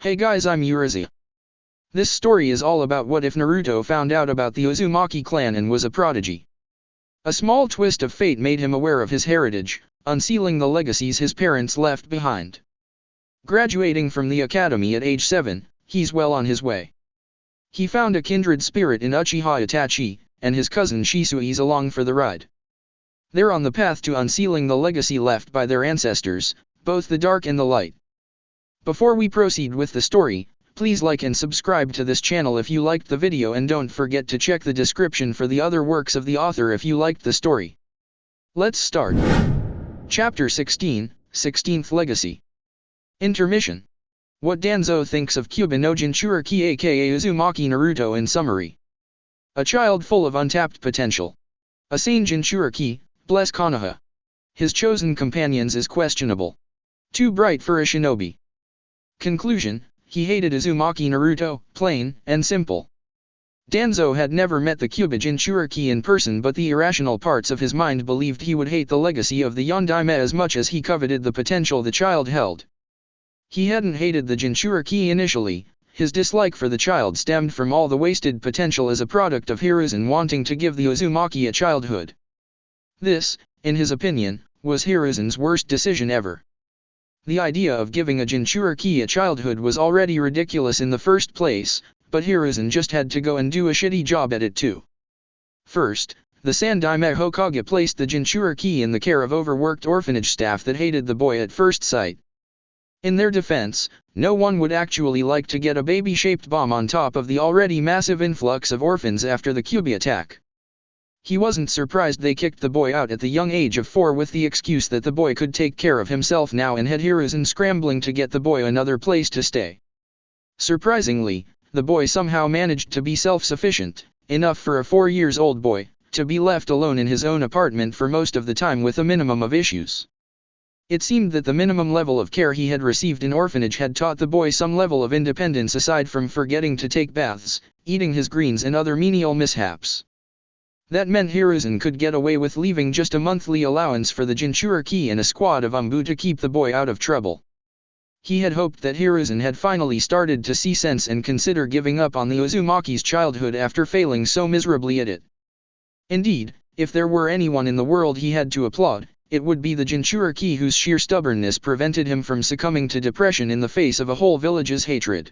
Hey guys, I'm Uriza. This story is all about what if Naruto found out about the Uzumaki clan and was a prodigy. A small twist of fate made him aware of his heritage, unsealing the legacies his parents left behind. Graduating from the academy at age 7, he's well on his way. He found a kindred spirit in Uchiha Itachi, and his cousin Shisui's along for the ride. They're on the path to unsealing the legacy left by their ancestors, both the dark and the light. Before we proceed with the story, please like and subscribe to this channel if you liked the video, and don't forget to check the description for the other works of the author if you liked the story. Let's start. Chapter 16, 16th Legacy. Intermission. What Danzo thinks of Kyuubi no Jinchuriki aka Uzumaki Naruto in summary. A child full of untapped potential. A sane Jinchuriki, bless Konoha. His chosen companions is questionable. Too bright for a shinobi. Conclusion, he hated Uzumaki Naruto, plain and simple. Danzo had never met the Kyuubi Jinchuriki in person, but the irrational parts of his mind believed he would hate the legacy of the Yondaime as much as he coveted the potential the child held. He hadn't hated the Jinchuriki initially. His dislike for the child stemmed from all the wasted potential as a product of Hiruzen wanting to give the Uzumaki a childhood. This, in his opinion, was Hiruzen's worst decision ever. The idea of giving a Jinchuriki a childhood was already ridiculous in the first place, but Hiruzen just had to go and do a shitty job at it too. First, the Sandaime Hokage placed the Jinchuriki in the care of overworked orphanage staff that hated the boy at first sight. In their defense, no one would actually like to get a baby-shaped bomb on top of the already massive influx of orphans after the Kyuubi attack. He wasn't surprised they kicked the boy out at the young age of 4 with the excuse that the boy could take care of himself now, and had Hiruzen scrambling to get the boy another place to stay. Surprisingly, the boy somehow managed to be self-sufficient, enough for a 4-year-old boy, to be left alone in his own apartment for most of the time with a minimum of issues. It seemed that the minimum level of care he had received in orphanage had taught the boy some level of independence aside from forgetting to take baths, eating his greens and other menial mishaps. That meant Hiruzen could get away with leaving just a monthly allowance for the Jinchuriki and a squad of Umbu to keep the boy out of trouble. He had hoped that Hiruzen had finally started to see sense and consider giving up on the Uzumaki's childhood after failing so miserably at it. Indeed, if there were anyone in the world he had to applaud, it would be the Jinchuriki whose sheer stubbornness prevented him from succumbing to depression in the face of a whole village's hatred.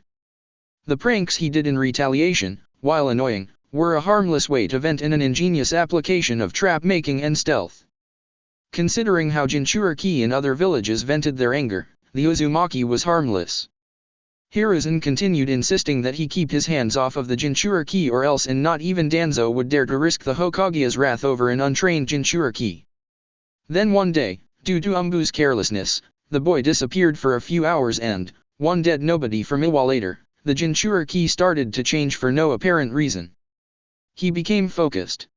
The pranks he did in retaliation, while annoying, were a harmless way to vent in an ingenious application of trap-making and stealth. Considering how Jinchuriki in other villages vented their anger, the Uzumaki was harmless. Hiruzen continued insisting that he keep his hands off of the Jinchuriki, or else and not even Danzo would dare to risk the Hokage's wrath over an untrained Jinchuriki. Then one day, due to Umbu's carelessness, the boy disappeared for a few hours, and, one dead nobody from Iwa later, the Jinchuriki started to change for no apparent reason. He became focused.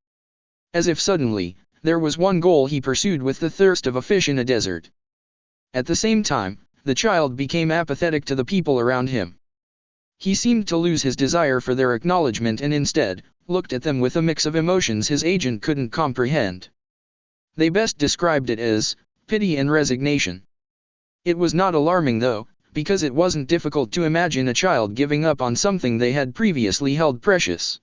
As if suddenly, there was one goal he pursued with the thirst of a fish in a desert. At the same time, the child became apathetic to the people around him. He seemed to lose his desire for their acknowledgement and instead, looked at them with a mix of emotions his agent couldn't comprehend. They best described it as pity and resignation. It was not alarming though, because it wasn't difficult to imagine a child giving up on something they had previously held precious.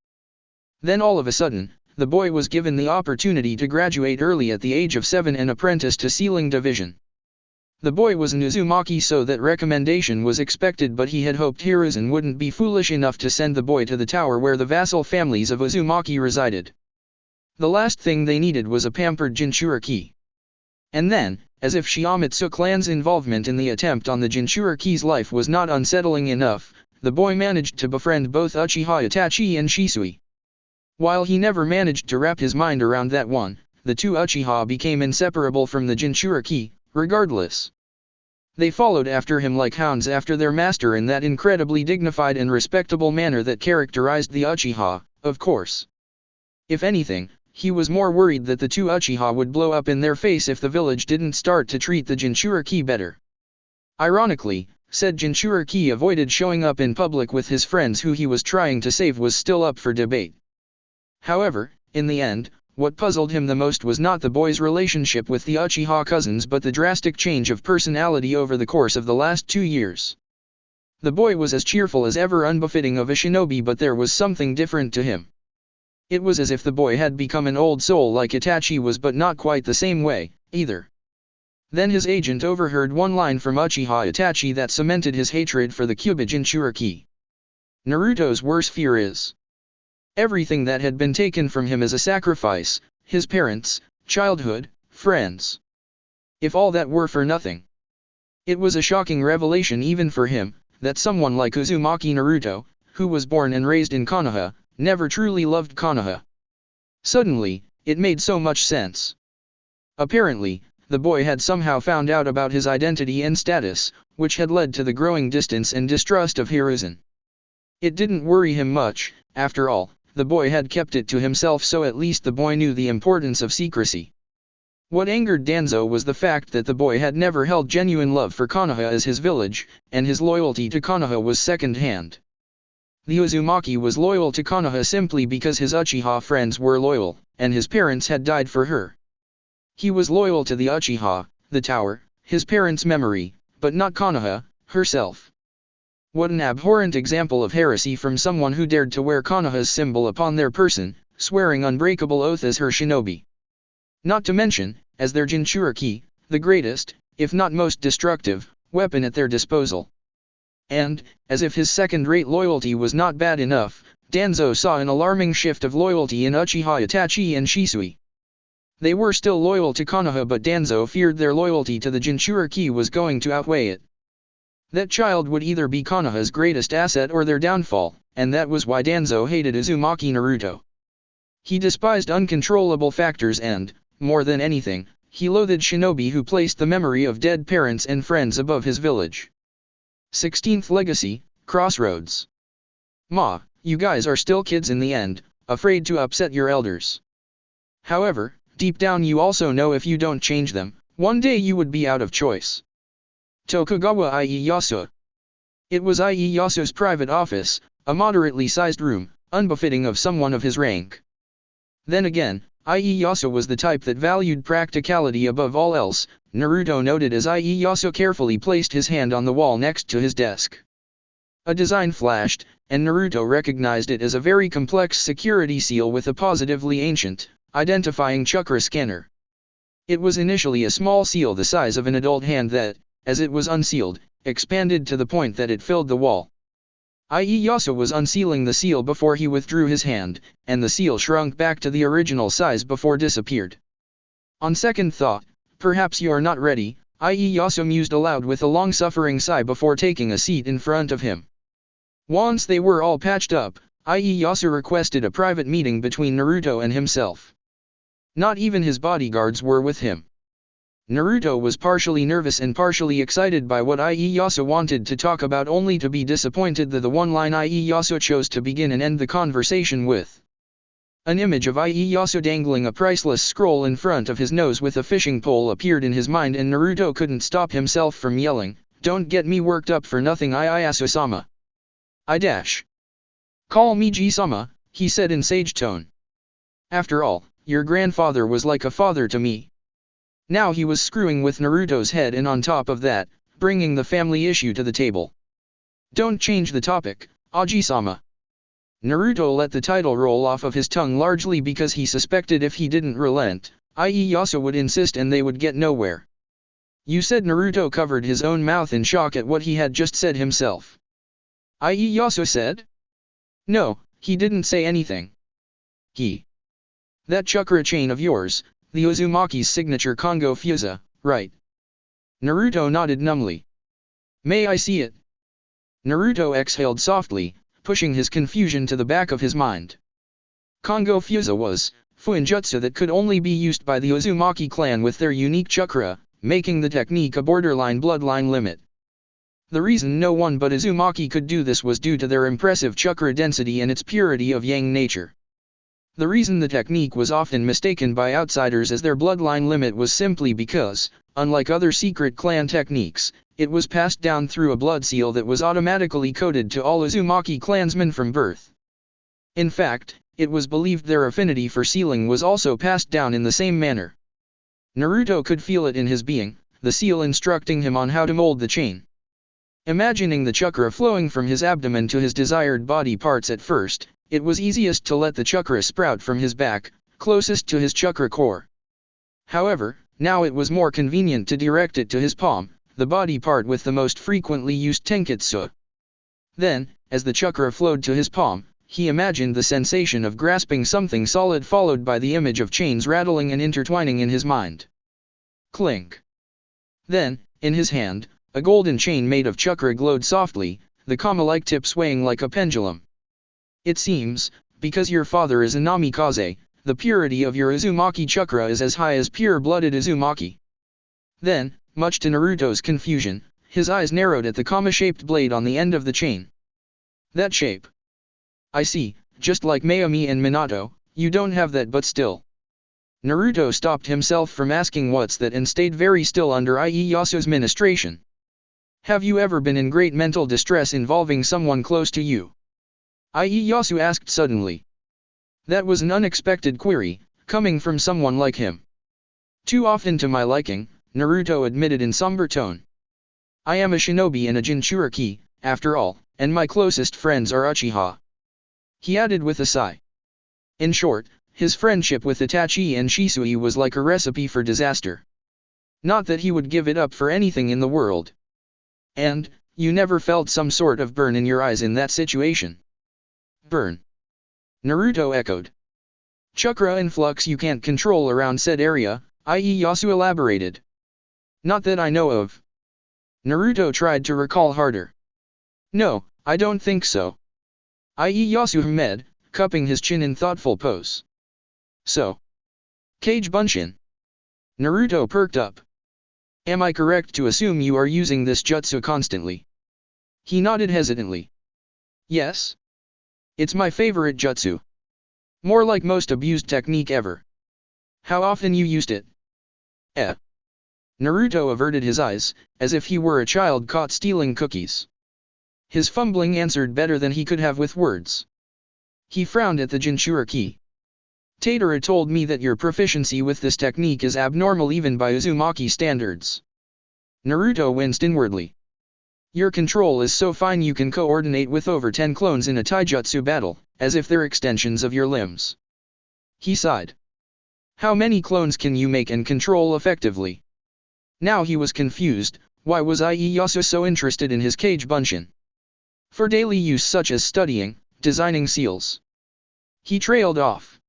Then all of a sudden, the boy was given the opportunity to graduate early at the age of 7 and apprentice to sealing division. The boy was an Uzumaki, so that recommendation was expected, but he had hoped Hiruzen wouldn't be foolish enough to send the boy to the tower where the vassal families of Uzumaki resided. The last thing they needed was a pampered Jinchuriki. And then, as if Shiamatsu clan's involvement in the attempt on the Jinchuriki's life was not unsettling enough, the boy managed to befriend both Uchiha Itachi and Shisui. While he never managed to wrap his mind around that one, the two Uchiha became inseparable from the Jinchuriki, regardless. They followed after him like hounds after their master in that incredibly dignified and respectable manner that characterized the Uchiha, of course. If anything, he was more worried that the two Uchiha would blow up in their face if the village didn't start to treat the Jinchuriki better. Ironically, said Jinchuriki avoided showing up in public with his friends who he was trying to save was still up for debate. However, in the end, what puzzled him the most was not the boy's relationship with the Uchiha cousins but the drastic change of personality over the course of the last 2 years. The boy was as cheerful as ever, unbefitting of a shinobi, but there was something different to him. It was as if the boy had become an old soul like Itachi was, but not quite the same way, either. Then his agent overheard one line from Uchiha Itachi that cemented his hatred for the Kyougaku Jinchuriki. Naruto's worst fear is everything that had been taken from him as a sacrifice, his parents, childhood, friends. If all that were for nothing. It was a shocking revelation even for him, that someone like Uzumaki Naruto, who was born and raised in Konoha, never truly loved Konoha. Suddenly, it made so much sense. Apparently, the boy had somehow found out about his identity and status, which had led to the growing distance and distrust of Hiruzen. It didn't worry him much, after all, the boy had kept it to himself, so at least the boy knew the importance of secrecy. What angered Danzo was the fact that the boy had never held genuine love for Konoha as his village, and his loyalty to Konoha was second-hand. The Uzumaki was loyal to Konoha simply because his Uchiha friends were loyal, and his parents had died for her. He was loyal to the Uchiha, the tower, his parents' memory, but not Konoha, herself. What an abhorrent example of heresy from someone who dared to wear Konoha's symbol upon their person, swearing unbreakable oath as her shinobi. Not to mention, as their Jinchuriki, the greatest, if not most destructive, weapon at their disposal. And, as if his second-rate loyalty was not bad enough, Danzo saw an alarming shift of loyalty in Uchiha Itachi and Shisui. They were still loyal to Konoha, but Danzo feared their loyalty to the Jinchuriki was going to outweigh it. That child would either be Konoha's greatest asset or their downfall, and that was why Danzo hated Uzumaki Naruto. He despised uncontrollable factors and, more than anything, he loathed shinobi who placed the memory of dead parents and friends above his village. 16th Legacy, Crossroads. Ma, you guys are still kids in the end, afraid to upset your elders. However, deep down you also know if you don't change them, one day you would be out of choice. Tokugawa Ieyasu. It was Ieyasu's private office, a moderately sized room, unbefitting of someone of his rank. Then again, Ieyasu was the type that valued practicality above all else, Naruto noted as Ieyasu carefully placed his hand on the wall next to his desk. A design flashed, and Naruto recognized it as a very complex security seal with a positively ancient, identifying chakra scanner. It was initially a small seal the size of an adult hand that, as it was unsealed, expanded to the point that it filled the wall. Ieyasu was unsealing the seal before he withdrew his hand, and the seal shrunk back to the original size before disappeared. On second thought, perhaps you're not ready, Ieyasu mused aloud with a long-suffering sigh before taking a seat in front of him. Once they were all patched up, Ieyasu requested a private meeting between Naruto and himself. Not even his bodyguards were with him. Naruto was partially nervous and partially excited by what Ieyasu wanted to talk about, only to be disappointed that the one line Ieyasu chose to begin and end the conversation with. An image of Ieyasu dangling a priceless scroll in front of his nose with a fishing pole appeared in his mind, and Naruto couldn't stop himself from yelling, "Don't get me worked up for nothing, Ieyasu-sama. Call me G-sama," he said in sage tone. "After all, your grandfather was like a father to me." Now he was screwing with Naruto's head, and on top of that, bringing the family issue to the table. "Don't change the topic, Aji-sama." Naruto let the title roll off of his tongue largely because he suspected if he didn't relent, Ieyasu would insist and they would get nowhere. "You said?" Naruto covered his own mouth in shock at what he had just said himself. Ieyasu said? "No, he didn't say anything. That chakra chain of yours, the Uzumaki's signature Kongo Fusa, right?" Naruto nodded numbly. "May I see it?" Naruto exhaled softly, pushing his confusion to the back of his mind. Kongo Fusa was fuinjutsu that could only be used by the Uzumaki clan with their unique chakra, making the technique a borderline bloodline limit. The reason no one but Uzumaki could do this was due to their impressive chakra density and its purity of yang nature. The reason the technique was often mistaken by outsiders as their bloodline limit was simply because, unlike other secret clan techniques, it was passed down through a blood seal that was automatically coded to all Uzumaki clansmen from birth. In fact, it was believed their affinity for sealing was also passed down in the same manner. Naruto could feel it in his being, the seal instructing him on how to mold the chain. Imagining the chakra flowing from his abdomen to his desired body parts at first, it was easiest to let the chakra sprout from his back, closest to his chakra core. However, now it was more convenient to direct it to his palm, the body part with the most frequently used tenketsu. Then, as the chakra flowed to his palm, he imagined the sensation of grasping something solid followed by the image of chains rattling and intertwining in his mind. Clink. Then, in his hand, a golden chain made of chakra glowed softly, the kama-like tip swaying like a pendulum. It seems, because your father is a namikaze, the purity of your Uzumaki chakra is as high as pure-blooded Uzumaki. Then, much to Naruto's confusion, his eyes narrowed at the kama-shaped blade on the end of the chain. That shape. I see, just like Mayumi and Minato, you don't have that but still. Naruto stopped himself from asking what's that and stayed very still under Ieyasu's ministration. Have you ever been in great mental distress involving someone close to you? Ieyasu asked suddenly. That was an unexpected query, coming from someone like him. Too often to my liking, Naruto admitted in somber tone. I am a shinobi and a Jinchuriki, after all, and my closest friends are Uchiha. He added with a sigh. In short, his friendship with Itachi and Shisui was like a recipe for disaster. Not that he would give it up for anything in the world. And, you never felt some sort of burn in your eyes in that situation? Burn. Naruto echoed. Chakra influx you can't control around said area, Ieyasu elaborated. Not that I know of. Naruto tried to recall harder. No, I don't think so. Ieyasu hummed, cupping his chin in thoughtful pose. So. Kage Bunshin. Naruto perked up. Am I correct to assume you are using this jutsu constantly? He nodded hesitantly. Yes. It's my favorite jutsu. More like most abused technique ever. How often you used it? Naruto averted his eyes, as if he were a child caught stealing cookies. His fumbling answered better than he could have with words. He frowned at the Jinchuriki. Tadara told me that your proficiency with this technique is abnormal even by Uzumaki standards. Naruto winced inwardly. Your control is so fine you can coordinate with over 10 clones in a taijutsu battle, as if they're extensions of your limbs. He sighed. How many clones can you make and control effectively? Now he was confused, why was Ieyasu so interested in his Kage Bunshin? For daily use such as studying, designing seals. He trailed off.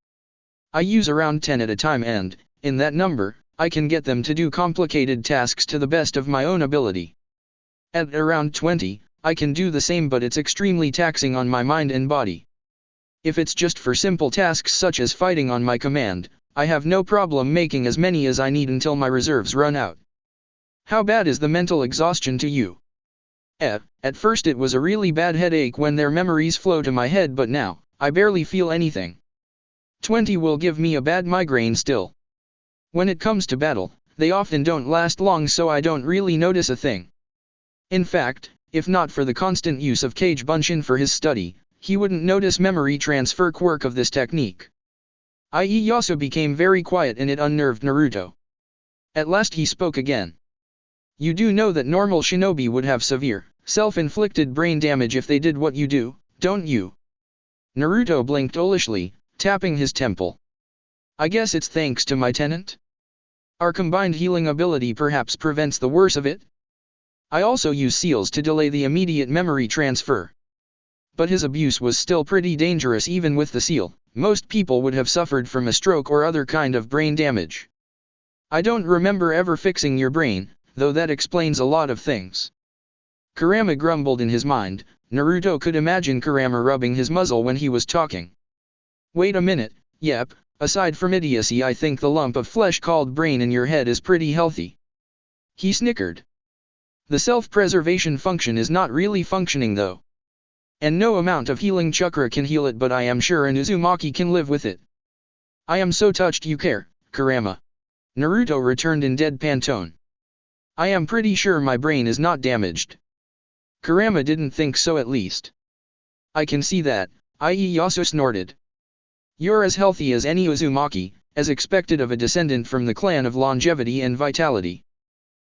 I use around 10 at a time and, in that number, I can get them to do complicated tasks to the best of my own ability. At around 20, I can do the same but it's extremely taxing on my mind and body. If it's just for simple tasks such as fighting on my command, I have no problem making as many as I need until my reserves run out. How bad is the mental exhaustion to you? At first it was a really bad headache when their memories flow to my head but now, I barely feel anything. 20 will give me a bad migraine still. When it comes to battle, they often don't last long so I don't really notice a thing. In fact, if not for the constant use of Kage Bunshin for his study, he wouldn't notice memory transfer quirk of this technique. Ieyasu became very quiet and it unnerved Naruto. At last he spoke again. You do know that normal shinobi would have severe, self-inflicted brain damage if they did what you do, don't you? Naruto blinked owlishly, tapping his temple. I guess it's thanks to my tenant? Our combined healing ability perhaps prevents the worst of it? I also use seals to delay the immediate memory transfer. But his abuse was still pretty dangerous even with the seal, most people would have suffered from a stroke or other kind of brain damage. I don't remember ever fixing your brain, though that explains a lot of things. Kurama grumbled in his mind. Naruto could imagine Kurama rubbing his muzzle when he was talking. Wait a minute, yep, aside from idiocy I think the lump of flesh called brain in your head is pretty healthy. He snickered. The self-preservation function is not really functioning though. And no amount of healing chakra can heal it but I am sure an Uzumaki can live with it. I am so touched you care, Kurama. Naruto returned in deadpan tone. I am pretty sure my brain is not damaged. Kurama didn't think so at least. I can see that, Ieyasu snorted. You're as healthy as any Uzumaki, as expected of a descendant from the clan of longevity and vitality.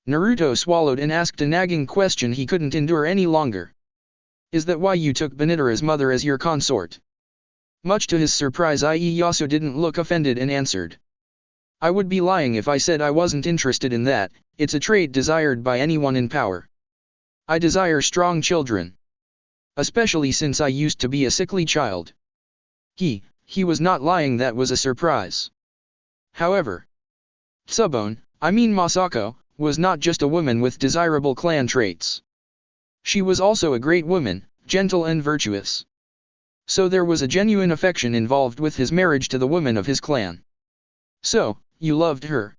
Naruto swallowed and asked a nagging question he couldn't endure any longer. Is that why you took Benitara's mother as your consort? Much to his surprise, Ieyasu didn't look offended and answered. I would be lying if I said I wasn't interested in that. It's a trait desired by anyone in power. I desire strong children. Especially since I used to be a sickly child. He was not lying, that was a surprise. However, Tsubone, Masako, was not just a woman with desirable clan traits. She was also a great woman, gentle and virtuous. So there was a genuine affection involved with his marriage to the woman of his clan. So, you loved her.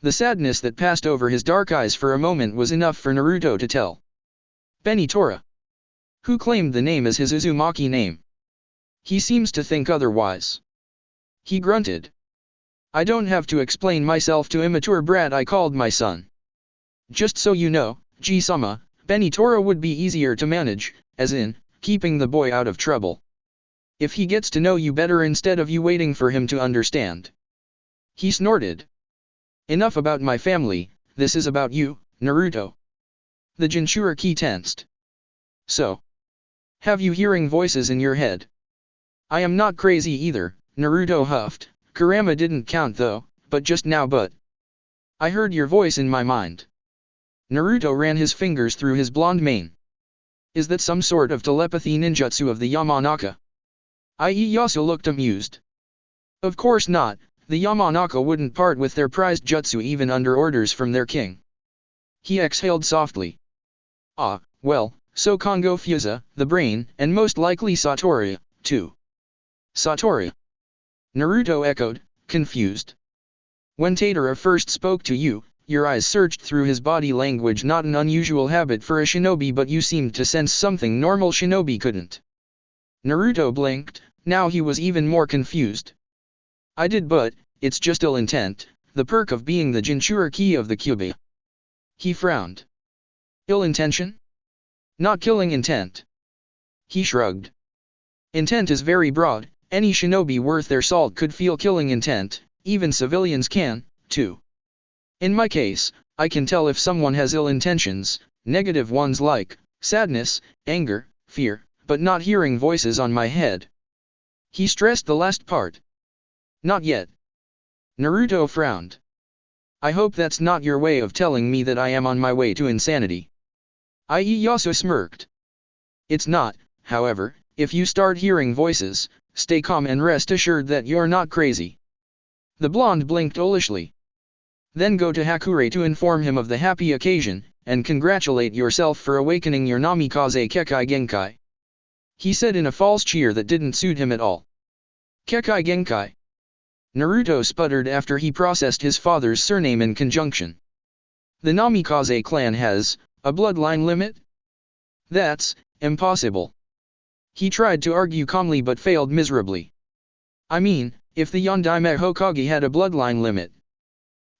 The sadness that passed over his dark eyes for a moment was enough for Naruto to tell. Benitora, who claimed the name as his Uzumaki name. He seems to think otherwise. He grunted. I don't have to explain myself to immature brat I called my son. Just so you know, G-sama, Benitora would be easier to manage, as in, keeping the boy out of trouble. If he gets to know you better instead of you waiting for him to understand. He snorted. Enough about my family, this is about you, Naruto. The Jinchuriki tensed. So, have you hearing voices in your head? I am not crazy either, Naruto huffed. Kurama didn't count though, but just now I heard your voice in my mind. Naruto ran his fingers through his blonde mane. Is that some sort of telepathy ninjutsu of the Yamanaka? Ieyasu looked amused. Of course not, the Yamanaka wouldn't part with their prized jutsu even under orders from their king. He exhaled softly. Ah, well, so Kongo Fusa, the brain, and most likely Satoria, too. Satoria? Naruto echoed, confused. When Tadara first spoke to you, your eyes searched through his body language, not an unusual habit for a shinobi, but you seemed to sense something normal shinobi couldn't. Naruto blinked, now he was even more confused. I did, but it's just ill intent, the perk of being the Jinchuriki of the Kyuubi. He frowned. Ill intention? Not killing intent. He shrugged. Intent is very broad, any shinobi worth their salt could feel killing intent, even civilians can, too. In my case, I can tell if someone has ill intentions, negative ones like sadness, anger, fear, but not hearing voices on my head. He stressed the last part. Not yet. Naruto frowned. I hope that's not your way of telling me that I am on my way to insanity. Ieyasu smirked. It's not, however, if you start hearing voices, stay calm and rest assured that you're not crazy. The blonde blinked owlishly. Then go to Hakure to inform him of the happy occasion, and congratulate yourself for awakening your Namikaze Kekai Genkai. He said in a false cheer that didn't suit him at all. Kekai Genkai. Naruto sputtered after he processed his father's surname in conjunction. The Namikaze clan has a bloodline limit? That's impossible. He tried to argue calmly but failed miserably. I mean, if the Yondaime Hokage had a bloodline limit,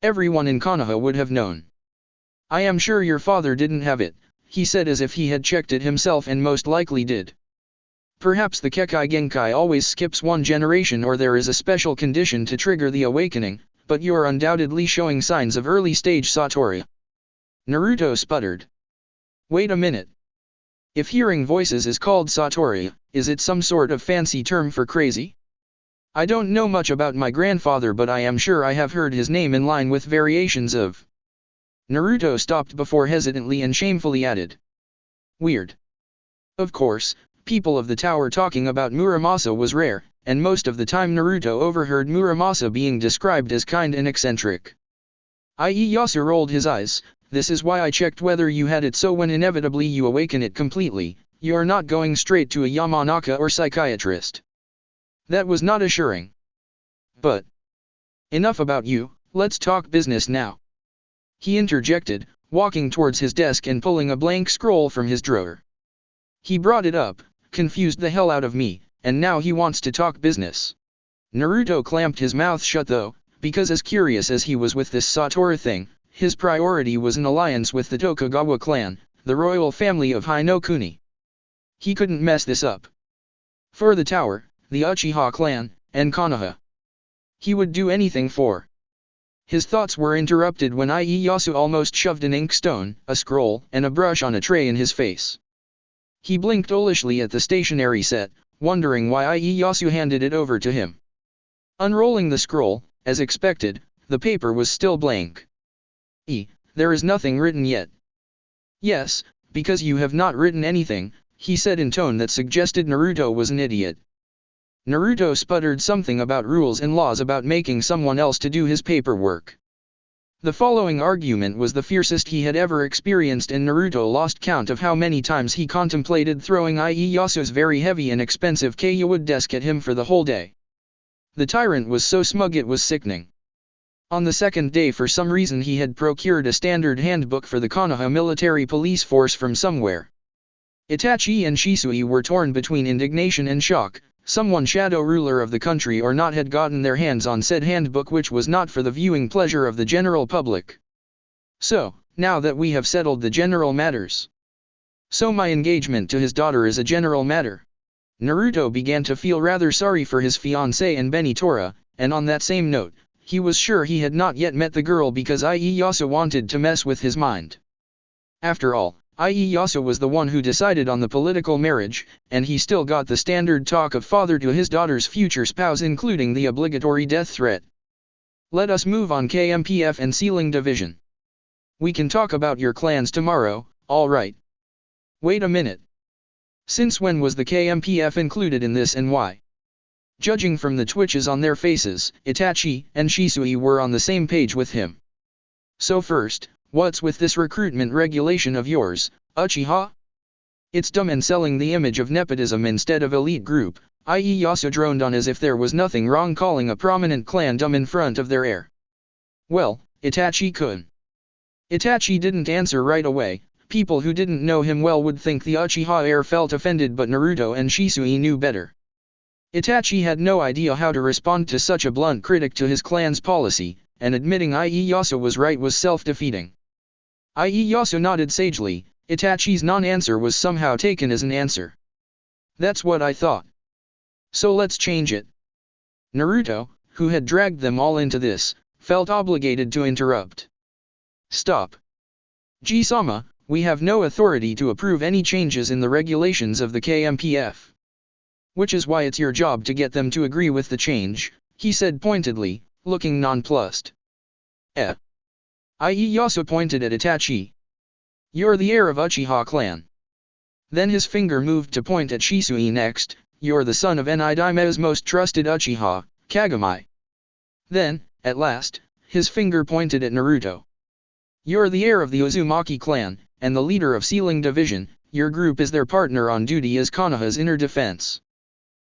everyone in Konoha would have known. I am sure your father didn't have it, he said as if he had checked it himself and most likely did. Perhaps the Kekai Genkai always skips one generation or there is a special condition to trigger the awakening, but you are undoubtedly showing signs of early-stage Satoria. Naruto sputtered. Wait a minute. If hearing voices is called Satoria, is it some sort of fancy term for crazy? I don't know much about my grandfather, but I am sure I have heard his name in line with variations of. Naruto stopped before hesitantly and shamefully added. Weird. Of course, people of the tower talking about Muramasa was rare, and most of the time Naruto overheard Muramasa being described as kind and eccentric. Ieyasu rolled his eyes. This is why I checked whether you had it, so when inevitably you awaken it completely, you're not going straight to a Yamanaka or psychiatrist. That was not assuring. But enough about you, let's talk business now. He interjected, walking towards his desk and pulling a blank scroll from his drawer. He brought it up, confused the hell out of me, and now he wants to talk business. Naruto clamped his mouth shut though, because as curious as he was with this Satoru thing, his priority was an alliance with the Tokugawa clan, the royal family of Hinokuni. He couldn't mess this up. For the tower, the Uchiha clan, and Konoha. He would do anything for. His thoughts were interrupted when Ieyasu almost shoved an inkstone, a scroll, and a brush on a tray in his face. He blinked foolishly at the stationery set, wondering why Ieyasu handed it over to him. Unrolling the scroll, as expected, the paper was still blank. There is nothing written yet. Yes, because you have not written anything, he said in tone that suggested Naruto was an idiot. Naruto sputtered something about rules and laws about making someone else to do his paperwork. The following argument was the fiercest he had ever experienced, and Naruto lost count of how many times he contemplated throwing Ieyasu's very heavy and expensive Kyougaku desk at him for the whole day. The tyrant was so smug it was sickening. On the second day, for some reason, he had procured a standard handbook for the Konoha military police force from somewhere. Itachi and Shisui were torn between indignation and shock. Someone shadow ruler of the country or not had gotten their hands on said handbook, which was not for the viewing pleasure of the general public. So, now that we have settled the general matters. So my engagement to his daughter is a general matter. Naruto began to feel rather sorry for his fiancée and Benitora, and on that same note, he was sure he had not yet met the girl because Ieyasu wanted to mess with his mind. After all, Ieyasu was the one who decided on the political marriage, and he still got the standard talk of father to his daughter's future spouse, including the obligatory death threat. Let us move on. KMPF and Sealing Division. We can talk about your clans tomorrow, alright. Wait a minute. Since when was the KMPF included in this and why? Judging from the twitches on their faces, Itachi and Shisui were on the same page with him. So first, what's with this recruitment regulation of yours, Uchiha? It's dumb and selling the image of nepotism instead of elite group. Ieyasu droned on as if there was nothing wrong calling a prominent clan dumb in front of their heir. Well, Itachi-kun. Itachi didn't answer right away. People who didn't know him well would think the Uchiha heir felt offended, but Naruto and Shisui knew better. Itachi had no idea how to respond to such a blunt critic to his clan's policy, and admitting Ieyasu was right was self-defeating. Ieyasu nodded sagely. Itachi's non-answer was somehow taken as an answer. That's what I thought. So let's change it. Naruto, who had dragged them all into this, felt obligated to interrupt. Stop. Ji-sama, we have no authority to approve any changes in the regulations of the KMPF. Which is why it's your job to get them to agree with the change, he said pointedly, looking nonplussed. Ieyasu pointed at Itachi. You're the heir of Uchiha clan. Then his finger moved to point at Shisui next. You're the son of Enidaime's most trusted Uchiha, Kagami. Then, at last, his finger pointed at Naruto. You're the heir of the Uzumaki clan, and the leader of Sealing Division. Your group is their partner on duty as Konoha's inner defense.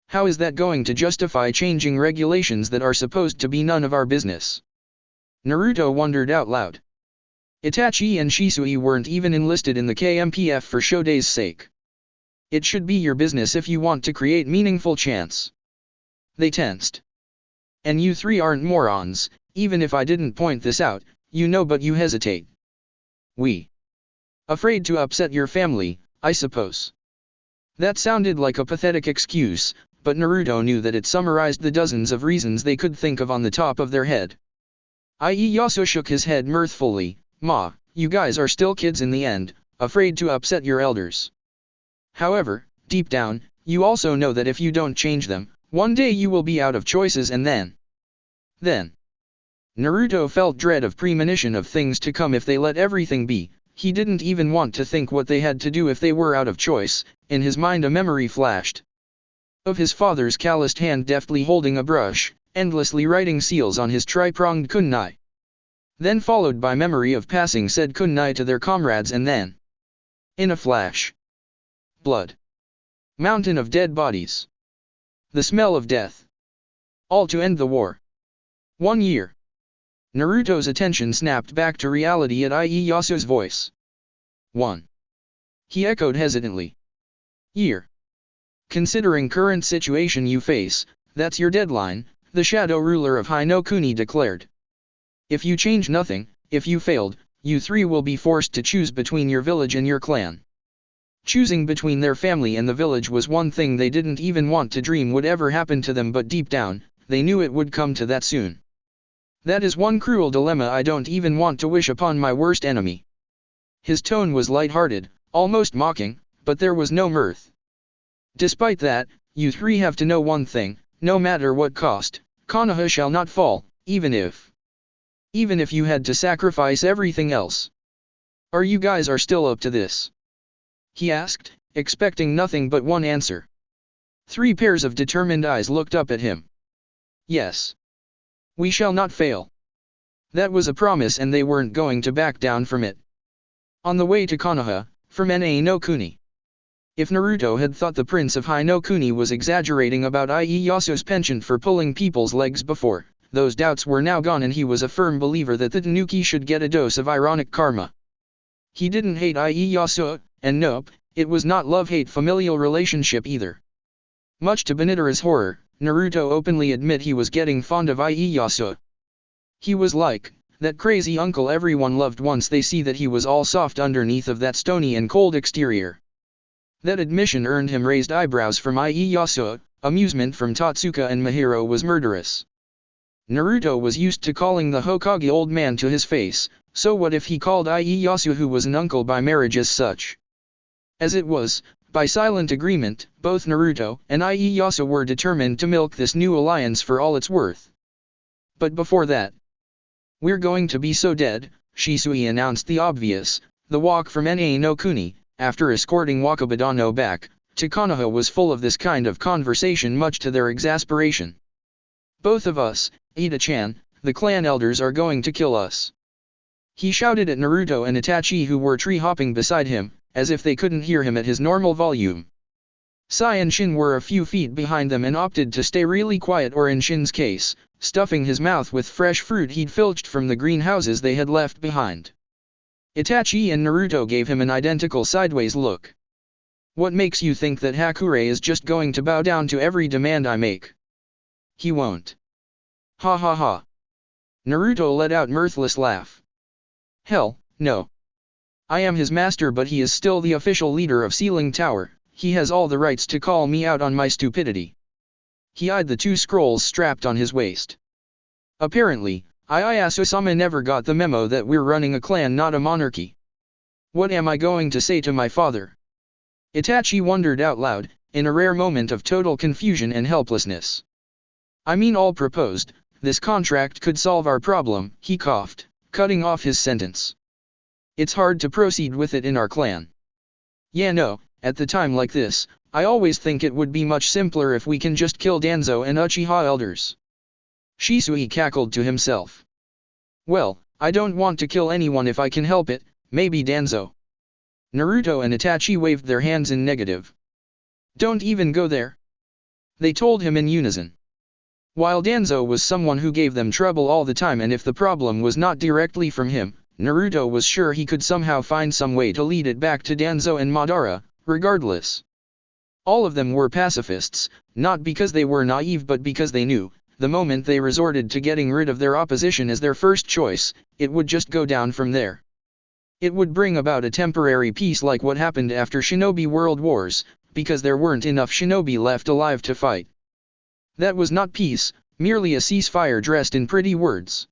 How is that going to justify changing regulations that are supposed to be none of our business? Naruto wondered out loud. Itachi and Shisui weren't even enlisted in the KMPF for Shodei's sake. It should be your business if you want to create meaningful chance. They tensed. And you three aren't morons, even if I didn't point this out, you know, but you hesitate. Afraid to upset your family, I suppose. That sounded like a pathetic excuse, but Naruto knew that it summarized the dozens of reasons they could think of on the top of their head. Ieyasu shook his head mirthfully. Ma, you guys are still kids in the end, afraid to upset your elders. However, deep down, you also know that if you don't change them, one day you will be out of choices, and then. Naruto felt dread of premonition of things to come if they let everything be. He didn't even want to think what they had to do if they were out of choice. In his mind a memory flashed. Of his father's calloused hand deftly holding a brush, endlessly writing seals on his tri-pronged kunai. Then followed by memory of passing said kunai to their comrades, and then. In a flash. Blood. Mountain of dead bodies. The smell of death. All to end the war. 1 year. Naruto's attention snapped back to reality at Ieyasu's voice. 1. He echoed hesitantly. Year. Considering current situation you face, that's your deadline, the shadow ruler of Hinokuni declared. If you change nothing, if you failed, you three will be forced to choose between your village and your clan. Choosing between their family and the village was one thing they didn't even want to dream would ever happen to them, but deep down, they knew it would come to that soon. That is one cruel dilemma I don't even want to wish upon my worst enemy. His tone was light-hearted, almost mocking, but there was no mirth. Despite that, you three have to know one thing, no matter what cost, Konoha shall not fall, even if you had to sacrifice everything else. Are you guys still up to this? He asked, expecting nothing but one answer. 3 pairs of determined eyes looked up at him. Yes. We shall not fail. That was a promise and they weren't going to back down from it. On the way to Konoha, from Na no Kuni. If Naruto had thought the Prince of High no Kuni was exaggerating about Ieyasu's penchant for pulling people's legs before, those doubts were now gone and he was a firm believer that the Tanuki should get a dose of ironic karma. He didn't hate Ieyasu, and nope, it was not love-hate familial relationship either. Much to Banitara's horror, Naruto openly admit he was getting fond of Ieyasu. He was like that crazy uncle everyone loved once they see that he was all soft underneath of that stony and cold exterior. That admission earned him raised eyebrows from Ieyasu, amusement from Totsuka and Mahiro was murderous. Naruto was used to calling the Hokage old man to his face, so what if he called Ieyasu who was an uncle by marriage as such? As it was, by silent agreement, both Naruto and Ieyasu were determined to milk this new alliance for all it's worth. But before that, we're going to be so dead, Shisui announced the obvious. The walk from Na no Kuni, after escorting Wakabadano back to Konoha, was full of this kind of conversation, much to their exasperation. Both of us, Ida-chan, the clan elders are going to kill us. He shouted at Naruto and Itachi who were tree-hopping beside him, as if they couldn't hear him at his normal volume. Sai and Shin were a few feet behind them and opted to stay really quiet, or in Shin's case, stuffing his mouth with fresh fruit he'd filched from the greenhouses they had left behind. Itachi and Naruto gave him an identical sideways look. What makes you think that Hakure is just going to bow down to every demand I make? He won't. Ha ha ha. Naruto let out mirthless laugh. Hell, no. I am his master, but he is still the official leader of Sealing Tower. He has all the rights to call me out on my stupidity. He eyed the 2 scrolls strapped on his waist. Apparently, Ieyasu-sama never got the memo that we're running a clan, not a monarchy. What am I going to say to my father? Itachi wondered out loud, in a rare moment of total confusion and helplessness. I mean, all proposed, this contract could solve our problem, he coughed, cutting off his sentence. It's hard to proceed with it in our clan. Yeah, no, at the time like this, I always think it would be much simpler if we can just kill Danzo and Uchiha elders. Shisui cackled to himself. Well, I don't want to kill anyone if I can help it, maybe Danzo. Naruto and Itachi waved their hands in negative. Don't even go there, they told him in unison. While Danzo was someone who gave them trouble all the time, and if the problem was not directly from him, Naruto was sure he could somehow find some way to lead it back to Danzo and Madara, regardless. All of them were pacifists, not because they were naive but because they knew, the moment they resorted to getting rid of their opposition as their first choice, it would just go down from there. It would bring about a temporary peace like what happened after Shinobi World Wars, because there weren't enough shinobi left alive to fight. That was not peace, merely a ceasefire dressed in pretty words.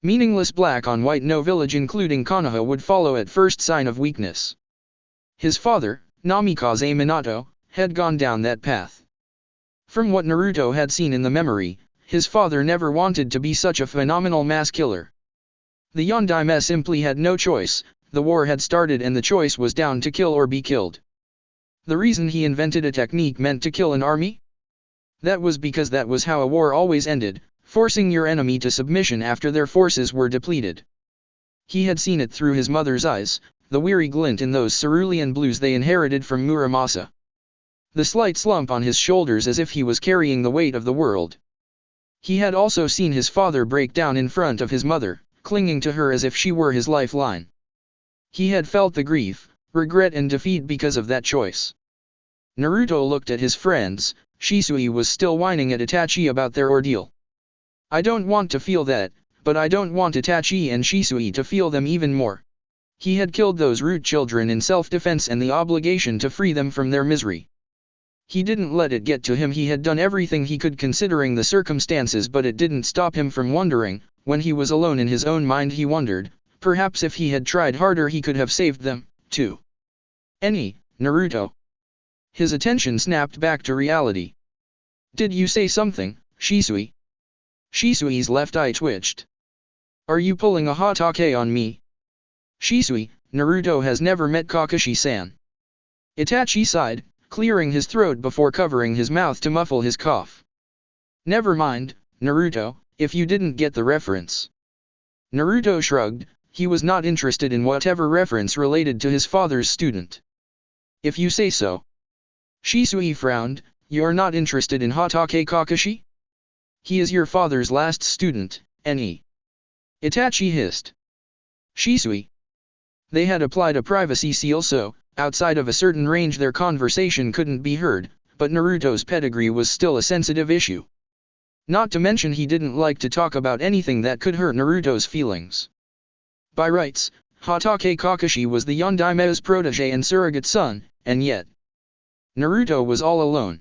Meaningless black on white, no village including Konoha would follow at first sign of weakness. His father, Namikaze Minato, had gone down that path. From what Naruto had seen in the memory, his father never wanted to be such a phenomenal mass killer. The Yondaime simply had no choice, the war had started and the choice was down to kill or be killed. The reason he invented a technique meant to kill an army? That was because that was how a war always ended, forcing your enemy to submission after their forces were depleted. He had seen it through his mother's eyes, the weary glint in those cerulean blues they inherited from Muramasa. The slight slump on his shoulders as if he was carrying the weight of the world. He had also seen his father break down in front of his mother, clinging to her as if she were his lifeline. He had felt the grief, regret and defeat because of that choice. Naruto looked at his friends. Shisui was still whining at Itachi about their ordeal. I don't want to feel that, but I don't want Itachi and Shisui to feel them even more. He had killed those root children in self-defense and the obligation to free them from their misery. He didn't let it get to him. He had done everything he could considering the circumstances, but it didn't stop him from wondering, when he was alone in his own mind he wondered, perhaps if he had tried harder he could have saved them, too. Naruto. His attention snapped back to reality. Did you say something, Shisui? Shisui's left eye twitched. Are you pulling a Hatake on me? Shisui, Naruto has never met Kakashi-san. Itachi sighed, clearing his throat before covering his mouth to muffle his cough. Never mind, Naruto, if you didn't get the reference. Naruto shrugged, he was not interested in whatever reference related to his father's student. If you say so. Shisui frowned, you're not interested in Hatake Kakashi? He is your father's last student, Itachi hissed. Shisui. They had applied a privacy seal so, outside of a certain range their conversation couldn't be heard, but Naruto's pedigree was still a sensitive issue. Not to mention he didn't like to talk about anything that could hurt Naruto's feelings. By rights, Hatake Kakashi was the Yondaime's protege and surrogate son, and yet Naruto was all alone.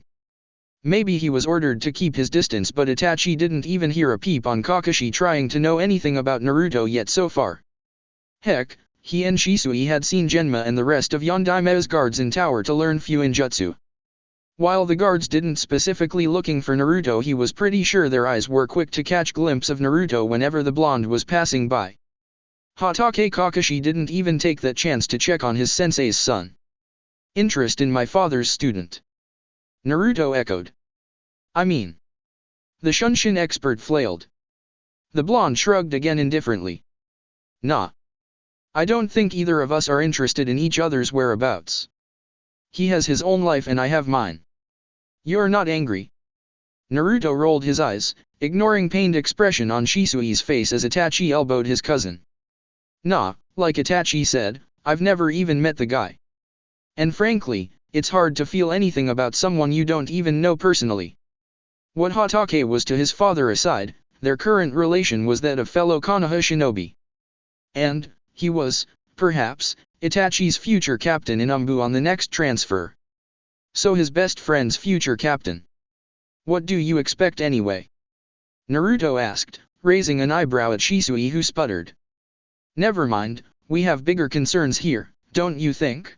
Maybe he was ordered to keep his distance but Itachi didn't even hear a peep on Kakashi trying to know anything about Naruto yet so far. Heck, he and Shisui had seen Genma and the rest of Yondaime's guards in tower to learn Fuinjutsu. While the guards didn't specifically looking for Naruto he was pretty sure their eyes were quick to catch glimpse of Naruto whenever the blonde was passing by. Hatake Kakashi didn't even take that chance to check on his sensei's son. Interest in my father's student. Naruto echoed. I mean. The Shunshin expert flailed. The blonde shrugged again indifferently. Nah. I don't think either of us are interested in each other's whereabouts. He has his own life and I have mine. You're not angry. Naruto rolled his eyes, ignoring pained expression on Shisui's face as Itachi elbowed his cousin. Nah, like Itachi said, I've never even met the guy. And frankly, it's hard to feel anything about someone you don't even know personally. What Hatake was to his father aside, their current relation was that of fellow Konoha shinobi. And, he was, perhaps, Itachi's future captain in Umbu on the next transfer. So his best friend's future captain. What do you expect anyway? Naruto asked, raising an eyebrow at Shisui who sputtered. Never mind, we have bigger concerns here, don't you think?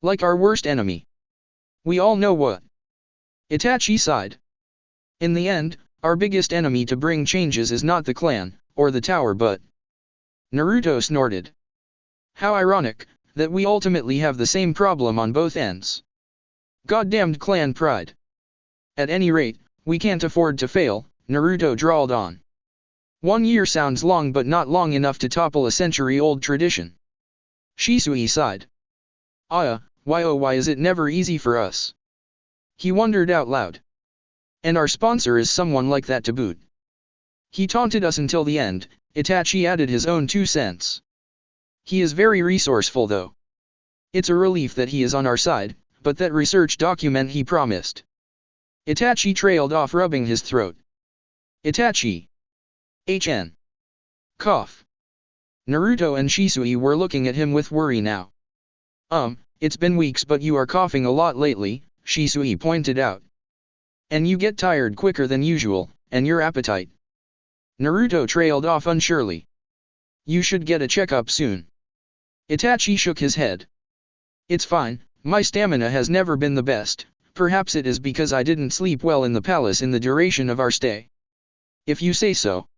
Like our worst enemy. We all know what. Itachi sighed. In the end, our biggest enemy to bring changes is not the clan, or the tower but. Naruto snorted. How ironic, that we ultimately have the same problem on both ends. Goddamned clan pride. At any rate, we can't afford to fail, Naruto drawled on. 1 year sounds long but not long enough to topple a century-old tradition. Shisui sighed. Why is it never easy for us? He wondered out loud. And our sponsor is someone like that to boot. He taunted us until the end, Itachi added his own 2 cents. He is very resourceful though. It's a relief that he is on our side, but that research document he promised. Itachi trailed off rubbing his throat. Itachi. HN. Cough. Naruto and Shisui were looking at him with worry now. It's been weeks but you are coughing a lot lately, Shisui pointed out. And you get tired quicker than usual, and your appetite. Naruto trailed off unsurely. You should get a checkup soon. Itachi shook his head. It's fine, my stamina has never been the best, perhaps it is because I didn't sleep well in the palace in the duration of our stay. If you say so.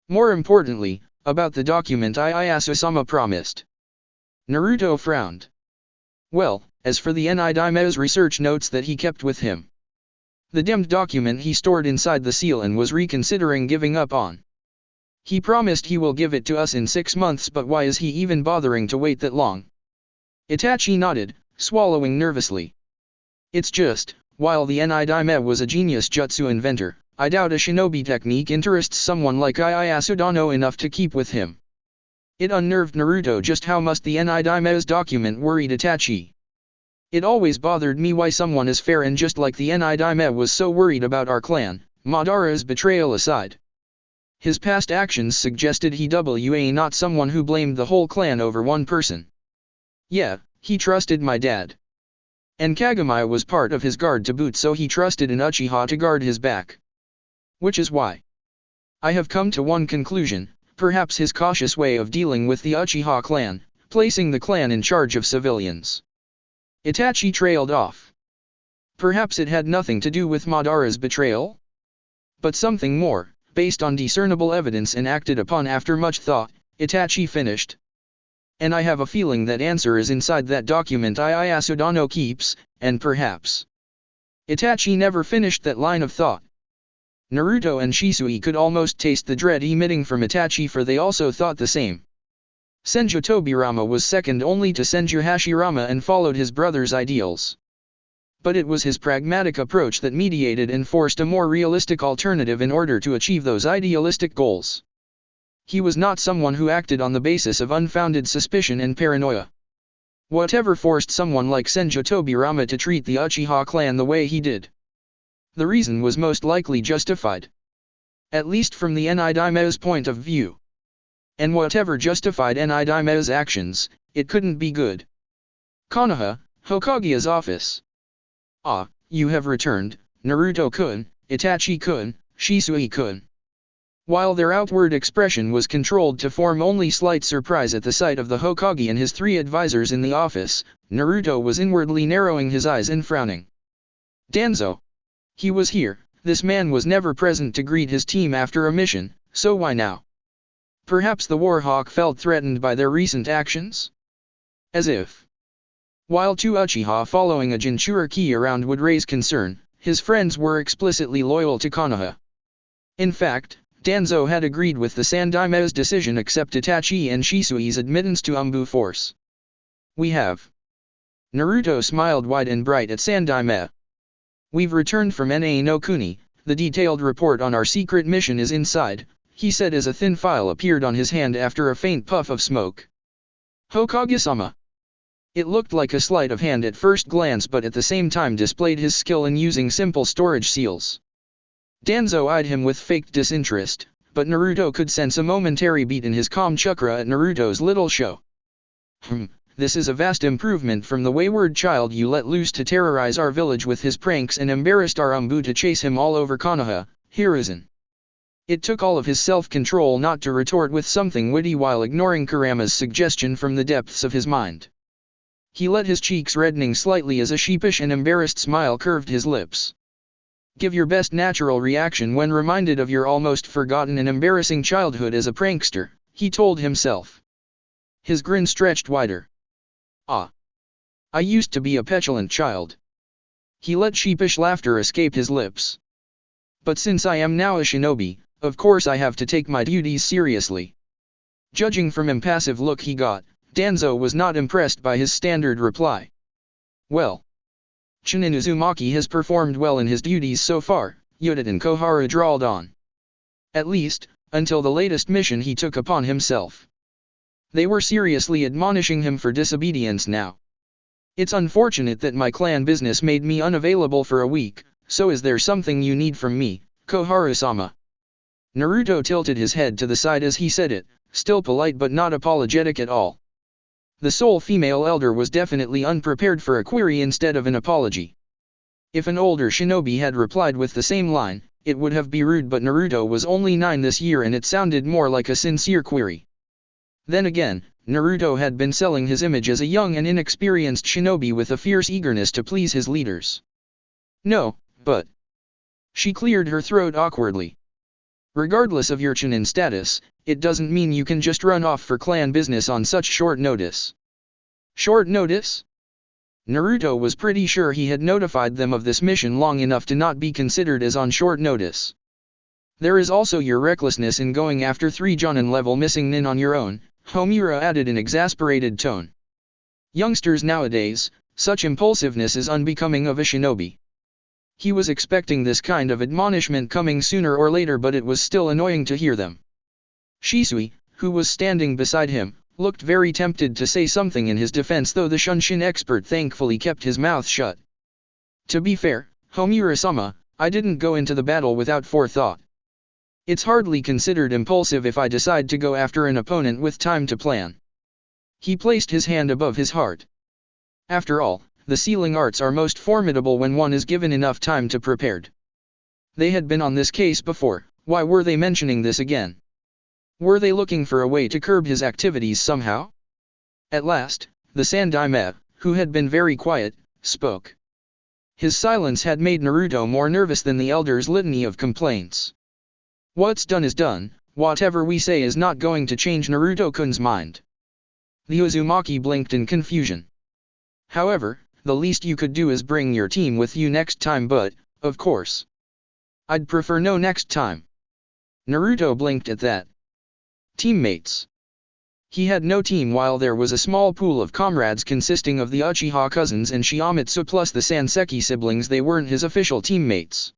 More importantly, about the document Ieyasu-sama promised. Naruto frowned. Well, as for the Daime's research notes that he kept with him. The dimmed document he stored inside the seal and was reconsidering giving up on. He promised he will give it to us in 6 months but why is he even bothering to wait that long? Itachi nodded, swallowing nervously. It's just, while the Daime was a genius jutsu inventor, I doubt a shinobi technique interests someone like Ieyasu Dano enough to keep with him. It unnerved Naruto just how much the Daime's document worried Itachi. It always bothered me why someone as fair and just like the Daime was so worried about our clan, Madara's betrayal aside. His past actions suggested he was not someone who blamed the whole clan over one person. Yeah, he trusted my dad. And Kagami was part of his guard to boot so he trusted an Uchiha to guard his back. Which is why. I have come to one conclusion, perhaps his cautious way of dealing with the Uchiha clan, placing the clan in charge of civilians. Itachi trailed off. Perhaps it had nothing to do with Madara's betrayal? But something more, based on discernible evidence and acted upon after much thought, Itachi finished. And I have a feeling that answer is inside that document Asudano keeps, and perhaps. Itachi never finished that line of thought. Naruto and Shisui could almost taste the dread emitting from Itachi, for they also thought the same. Senju Tobirama was second only to Senju Hashirama and followed his brother's ideals. But it was his pragmatic approach that mediated and forced a more realistic alternative in order to achieve those idealistic goals. He was not someone who acted on the basis of unfounded suspicion and paranoia. Whatever forced someone like Senju Tobirama to treat the Uchiha clan the way he did? The reason was most likely justified. At least from the Enidaime's point of view. And whatever justified Enidaime's actions, it couldn't be good. Konoha, Hokage's office. Ah, you have returned, Naruto-kun, Itachi-kun, Shisui-kun. While their outward expression was controlled to form only slight surprise at the sight of the Hokage and his three advisors in the office, Naruto was inwardly narrowing his eyes and frowning. Danzo. He was here. This man was never present to greet his team after a mission, so why now? Perhaps the Warhawk felt threatened by their recent actions? As if. While two Uchiha following a Jinchuriki around would raise concern, his friends were explicitly loyal to Konoha. In fact, Danzo had agreed with the Sandaime's decision except Itachi and Shisui's admittance to Umbu Force. We have. Naruto smiled wide and bright at Sandaime. We've returned from Na no Kuni, the detailed report on our secret mission is inside, he said as a thin file appeared on his hand after a faint puff of smoke. Hokage-sama. It looked like a sleight of hand at first glance, but at the same time displayed his skill in using simple storage seals. Danzo eyed him with faked disinterest, but Naruto could sense a momentary beat in his calm chakra at Naruto's little show. This is a vast improvement from the wayward child you let loose to terrorize our village with his pranks and embarrassed our Umbu to chase him all over Konoha, Hiruzen. It took all of his self-control not to retort with something witty while ignoring Kurama's suggestion from the depths of his mind. He let his cheeks reddening slightly as a sheepish and embarrassed smile curved his lips. Give your best natural reaction when reminded of your almost forgotten and embarrassing childhood as a prankster, he told himself. His grin stretched wider. Ah. I used to be a petulant child. He let sheepish laughter escape his lips. But since I am now a shinobi, of course I have to take my duties seriously. Judging from impassive look he got, Danzo was not impressed by his standard reply. Well. Chunin Uzumaki has performed well in his duties so far, Yudin Kohara drawled on. At least, until the latest mission he took upon himself. They were seriously admonishing him for disobedience now. It's unfortunate that my clan business made me unavailable for a week, so is there something you need from me, Koharu-sama? Naruto tilted his head to the side as he said it, still polite but not apologetic at all. The sole female elder was definitely unprepared for a query instead of an apology. If an older shinobi had replied with the same line, it would have been rude, but Naruto was only 9 this year and it sounded more like a sincere query. Then again, Naruto had been selling his image as a young and inexperienced shinobi with a fierce eagerness to please his leaders. No, but... She cleared her throat awkwardly. Regardless of your Chunin status, it doesn't mean you can just run off for clan business on such short notice. Short notice? Naruto was pretty sure he had notified them of this mission long enough to not be considered as on short notice. There is also your recklessness in going after 3 Jonin level missing nin on your own, Homura added in exasperated tone. Youngsters nowadays, such impulsiveness is unbecoming of a shinobi. He was expecting this kind of admonishment coming sooner or later, but it was still annoying to hear them. Shisui, who was standing beside him, looked very tempted to say something in his defense, though the Shunshin expert thankfully kept his mouth shut. To be fair, Homura-sama, I didn't go into the battle without forethought. It's hardly considered impulsive if I decide to go after an opponent with time to plan. He placed his hand above his heart. After all, the sealing arts are most formidable when one is given enough time to prepare. They had been on this case before, Why were they mentioning this again? Were they looking for a way to curb his activities somehow? At last, the Sandaime, who had been very quiet, spoke. His silence had made Naruto more nervous than the elder's litany of complaints. What's done is done, whatever we say is not going to change Naruto-kun's mind. The Uzumaki blinked in confusion. However, the least you could do is bring your team with you next time, but, of course, I'd prefer no next time. Naruto blinked at that. Teammates. He had no team while there was a small pool of comrades consisting of the Uchiha cousins and Shiamatsu plus the Sanseki siblings. They weren't his official teammates.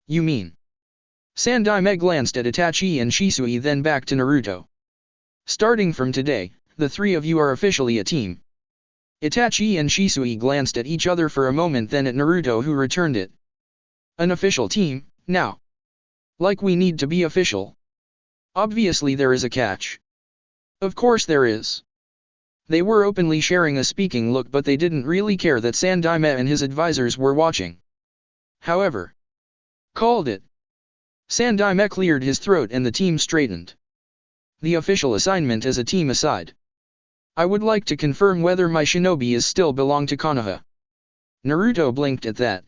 You mean? Sandaime glanced at Itachi and Shisui, then back to Naruto. Starting from today, the three of you are officially a team. Itachi and Shisui glanced at each other for a moment, then at Naruto, who returned it. An official team, now? Like we need to be official? Obviously there is a catch. Of course there is. They were openly sharing a speaking look, but they didn't really care that Sandaime and his advisors were watching. However, called it. Sandaime cleared his throat and the team straightened. The official assignment as a team aside, I would like to confirm whether my shinobi is still belong to Konoha. Naruto blinked at that.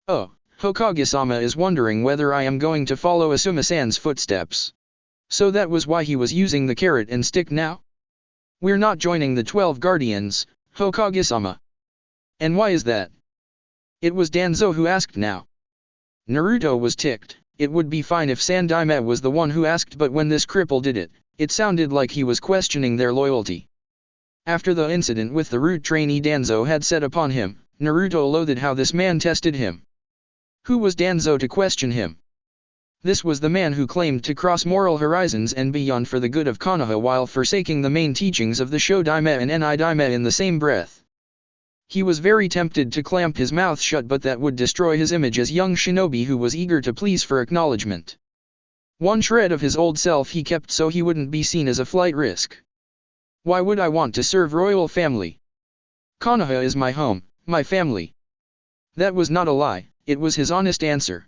Oh, Hokage-sama is wondering whether I am going to follow Asuma-san's footsteps. So that was why he was using the carrot and stick now? We're not joining the 12 Guardians, Hokage-sama. And why is that? It was Danzo who asked now. Naruto was ticked. It would be fine if Sandaime was the one who asked, but when this cripple did it, it sounded like he was questioning their loyalty. After the incident with the root trainee Danzo had set upon him, Naruto loathed how this man tested him. Who was Danzo to question him? This was the man who claimed to cross moral horizons and beyond for the good of Konoha while forsaking the main teachings of the Shodaime and Enidaime in the same breath. He was very tempted to clamp his mouth shut, but that would destroy his image as young shinobi who was eager to please for acknowledgement. One shred of his old self he kept so he wouldn't be seen as a flight risk. Why would I want to serve royal family? Konoha is my home, my family. That was not a lie, it was his honest answer.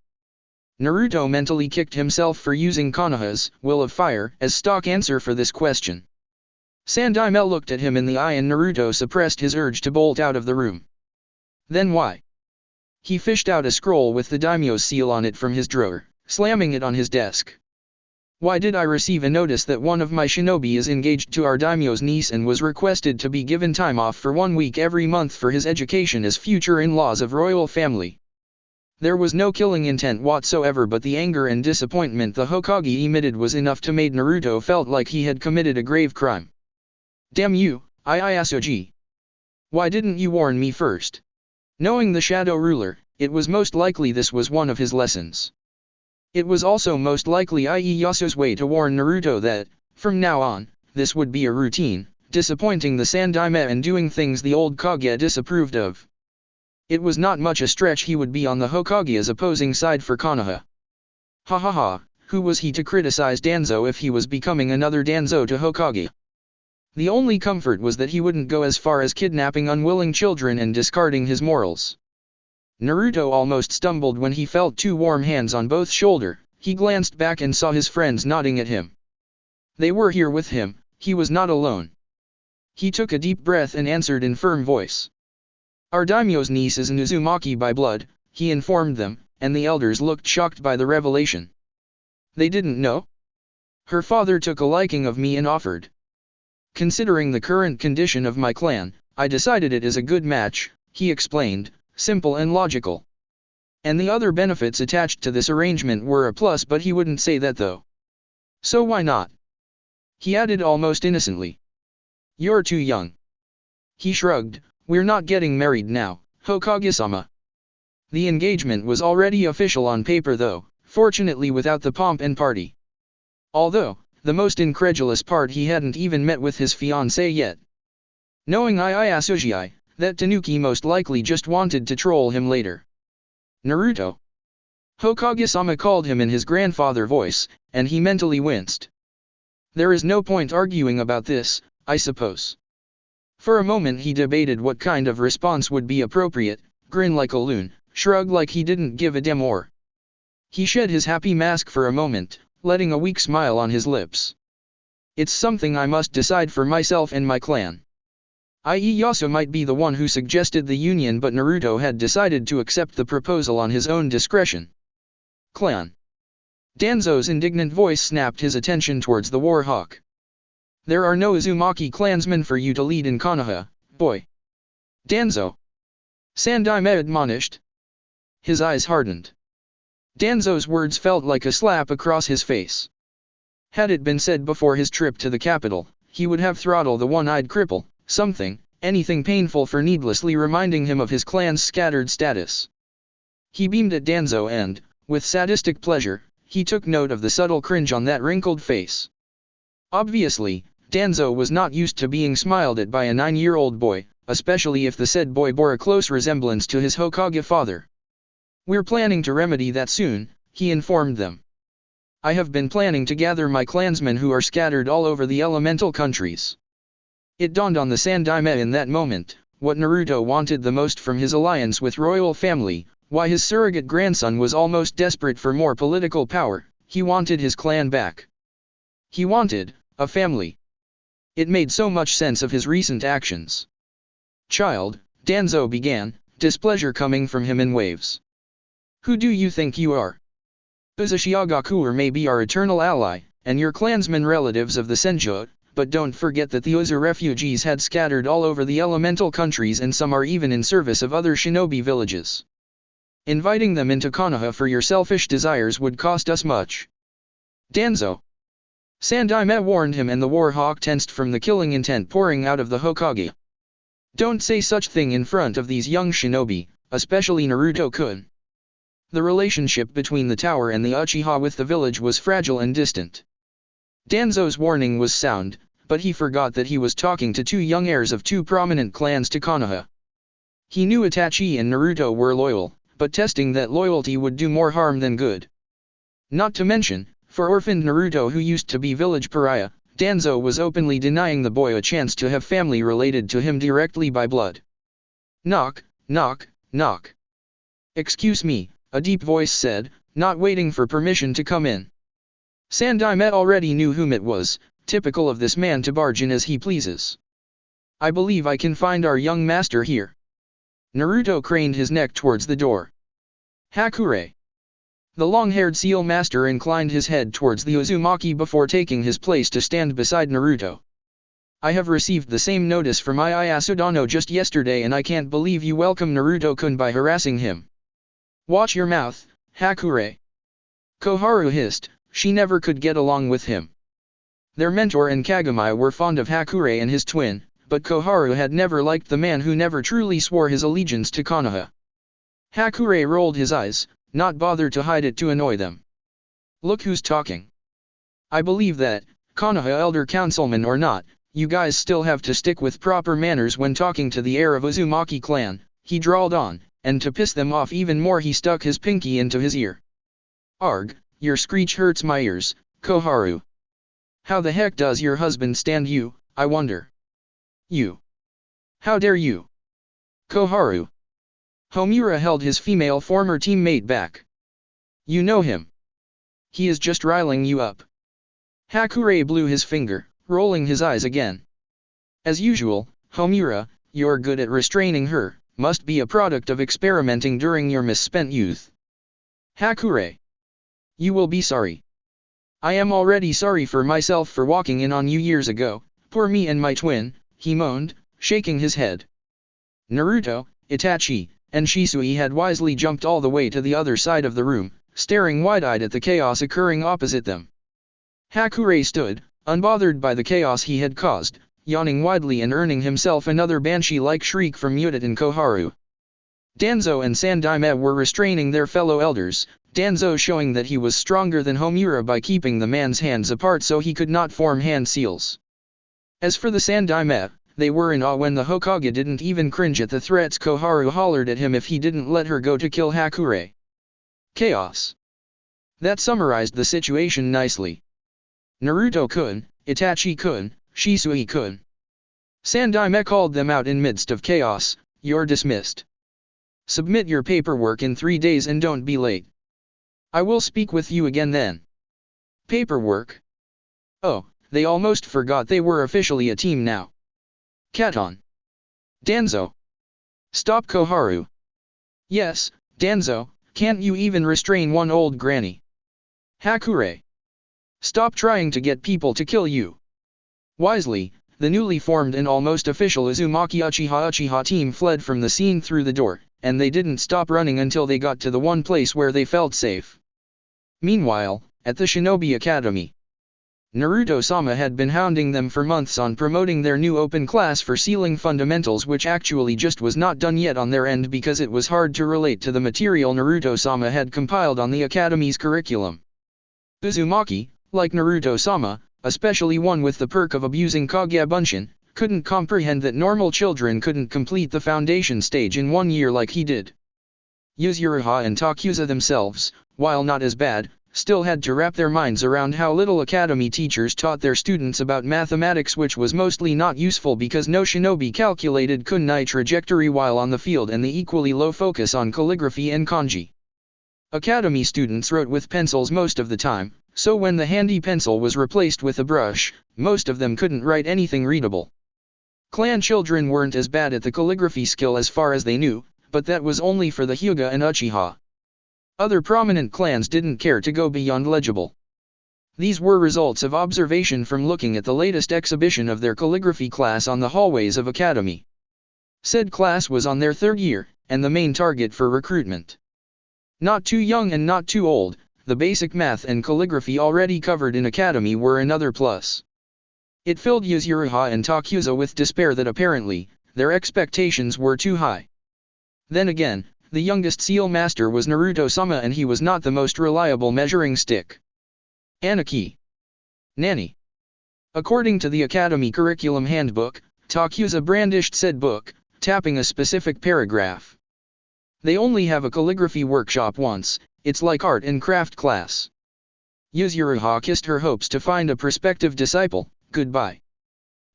Naruto mentally kicked himself for using Konoha's will of fire as stock answer for this question. Sandaime looked at him in the eye and Naruto suppressed his urge to bolt out of the room. Then why? He fished out a scroll with the daimyo's seal on it from his drawer, slamming it on his desk. Why did I receive a notice that one of my shinobi is engaged to our daimyo's niece and was requested to be given time off for 1 week every month for his education as future in-laws of royal family? There was no killing intent whatsoever, but the anger and disappointment the Hokage emitted was enough to make Naruto felt like he had committed a grave crime. Damn you, Ieyasu. Why didn't you warn me first? Knowing the Shadow Ruler, it was most likely this was one of his lessons. It was also most likely Ieyasu's way to warn Naruto that, from now on, this would be a routine, disappointing the Sandaime and doing things the old Kage disapproved of. It was not much a stretch he would be on the Hokage's opposing side for Konoha. Ha ha ha, who was he to criticize Danzo if he was becoming another Danzo to Hokage? The only comfort was that he wouldn't go as far as kidnapping unwilling children and discarding his morals. Naruto almost stumbled when he felt 2 warm hands on both shoulders. He glanced back and saw his friends nodding at him. They were here with him, he was not alone. He took a deep breath and answered in firm voice. Our daimyo's niece is an Uzumaki by blood, he informed them, and the elders looked shocked by the revelation. They didn't know? Her father took a liking of me and offered. Considering the current condition of my clan, I decided it is a good match, he explained, simple and logical. And the other benefits attached to this arrangement were a plus, but he wouldn't say that though. So why not? He added almost innocently. You're too young. He shrugged, we're not getting married now, Hokage-sama. The engagement was already official on paper though, fortunately without the pomp and party. Although, the most incredulous part, he hadn't even met with his fiancée yet. Knowing Ieyasu, that Tanuki most likely just wanted to troll him later. Naruto. Hokage-sama called him in his grandfather voice, and he mentally winced. There is no point arguing about this, I suppose. For a moment he debated what kind of response would be appropriate, grin like a loon, shrug like he didn't give a damn, or He shed his happy mask for a moment, letting a weak smile on his lips. It's something I must decide for myself and my clan. Ieyasu might be the one who suggested the union, but Naruto had decided to accept the proposal on his own discretion. Clan. Danzo's indignant voice snapped his attention towards the Warhawk. There are no Uzumaki clansmen for you to lead in Konoha, boy. Danzo. Sandaime admonished. His eyes hardened. Danzo's words felt like a slap across his face. Had it been said before his trip to the capital, he would have throttled the one-eyed cripple, anything painful for needlessly reminding him of his clan's scattered status. He beamed at Danzo and, with sadistic pleasure, he took note of the subtle cringe on that wrinkled face. Obviously, Danzo was not used to being smiled at by a 9-year-old boy, especially if the said boy bore a close resemblance to his Hokage father. We're planning to remedy that soon, he informed them. I have been planning to gather my clansmen who are scattered all over the elemental countries. It dawned on the Sandaime in that moment, what Naruto wanted the most from his alliance with royal family, why his surrogate grandson was almost desperate for more political power. He wanted his clan back. He wanted a family. It made so much sense of his recent actions. Child, Danzo began, displeasure coming from him in waves. Who do you think you are? Kyougaku or may be our eternal ally, and your clansmen relatives of the Senju, but don't forget that the Uzu refugees had scattered all over the elemental countries and some are even in service of other shinobi villages. Inviting them into Konoha for your selfish desires would cost us much. Danzo. Sandaime warned him, and the Warhawk tensed from the killing intent pouring out of the Hokage. Don't say such thing in front of these young shinobi, especially Naruto-kun. The relationship between the tower and the Uchiha with the village was fragile and distant. Danzo's warning was sound, but he forgot that he was talking to two young heirs of two prominent clans to Konoha. He knew Itachi and Naruto were loyal, but testing that loyalty would do more harm than good. Not to mention, for orphaned Naruto who used to be village pariah, Danzo was openly denying the boy a chance to have family related to him directly by blood. Knock, knock, knock. Excuse me, a deep voice said, not waiting for permission to come in. Sandaime already knew whom it was, typical of this man to barge in as he pleases. I believe I can find our young master here. Naruto craned his neck towards the door. Hakure. The long-haired seal master inclined his head towards the Uzumaki before taking his place to stand beside Naruto. I have received the same notice from Ieyasu Dano just yesterday, and I can't believe you welcome Naruto-kun by harassing him. Watch your mouth, Hakure. Koharu hissed, she never could get along with him. Their mentor and Kagami were fond of Hakure and his twin, but Koharu had never liked the man who never truly swore his allegiance to Konoha. Hakure rolled his eyes, not bothered to hide it to annoy them. Look who's talking. I believe that, Konoha elder councilman or not, you guys still have to stick with proper manners when talking to the heir of Uzumaki clan, he drawled on, and to piss them off even more he stuck his pinky into his ear. Arg, your screech hurts my ears, Koharu. How the heck does your husband stand you, I wonder? You. How dare you? Koharu. Homura held his female former teammate back. You know him. He is just riling you up. Hakure blew his finger, rolling his eyes again. As usual, Homura, you're good at restraining her, must be a product of experimenting during your misspent youth. Hakure. You will be sorry. I am already sorry for myself for walking in on you years ago, poor me and my twin, he moaned, shaking his head. Naruto, Itachi, and Shisui had wisely jumped all the way to the other side of the room, staring wide-eyed at the chaos occurring opposite them. Hakure stood, unbothered by the chaos he had caused, yawning widely and earning himself another banshee-like shriek from Yuta and Koharu. Danzo and Sandaime were restraining their fellow elders, Danzo showing that he was stronger than Homura by keeping the man's hands apart so he could not form hand seals. As for the Sandaime, they were in awe when the Hokage didn't even cringe at the threats Koharu hollered at him if he didn't let her go to kill Hakure. Chaos. That summarized the situation nicely. Naruto-kun, Itachi-kun, Shisui-kun. Sandaime called them out in midst of chaos, you're dismissed. Submit your paperwork in 3 days and don't be late. I will speak with you again then. Paperwork. Oh, they almost forgot they were officially a team now. Katon. Danzo. Stop Koharu. Yes, Danzo, can't you even restrain one old granny? Hakure. Stop trying to get people to kill you. Wisely, the newly formed and almost official Uzumaki Uchiha team fled from the scene through the door, and they didn't stop running until they got to the one place where they felt safe. Meanwhile, at the Shinobi Academy, Naruto-sama had been hounding them for months on promoting their new open class for sealing fundamentals, which actually just was not done yet on their end because it was hard to relate to the material Naruto-sama had compiled on the Academy's curriculum. Uzumaki, like Naruto-sama, especially one with the perk of abusing Kage Bunshin, couldn't comprehend that normal children couldn't complete the foundation stage in 1 year like he did. Yuzuriha and Takuza themselves, while not as bad, still had to wrap their minds around how little academy teachers taught their students about mathematics, which was mostly not useful because no shinobi calculated kunai trajectory while on the field, and the equally low focus on calligraphy and kanji. Academy students wrote with pencils most of the time, so when the handy pencil was replaced with a brush, most of them couldn't write anything readable. Clan children weren't as bad at the calligraphy skill as far as they knew, but that was only for the Hyuga and Uchiha. Other prominent clans didn't care to go beyond legible. These were results of observation from looking at the latest exhibition of their calligraphy class on the hallways of Academy. Said class was on their 3rd year, and the main target for recruitment. Not too young and not too old, the basic math and calligraphy already covered in Academy were another plus. It filled Yuzuriha and Takuza with despair that apparently, their expectations were too high. Then again, the youngest seal master was Naruto-sama, and he was not the most reliable measuring stick. Aniki. Nani. According to the Academy Curriculum Handbook, Takuza brandished said book, tapping a specific paragraph. They only have a calligraphy workshop once, it's like art and craft class. Yuzuriha kissed her hopes to find a prospective disciple, goodbye.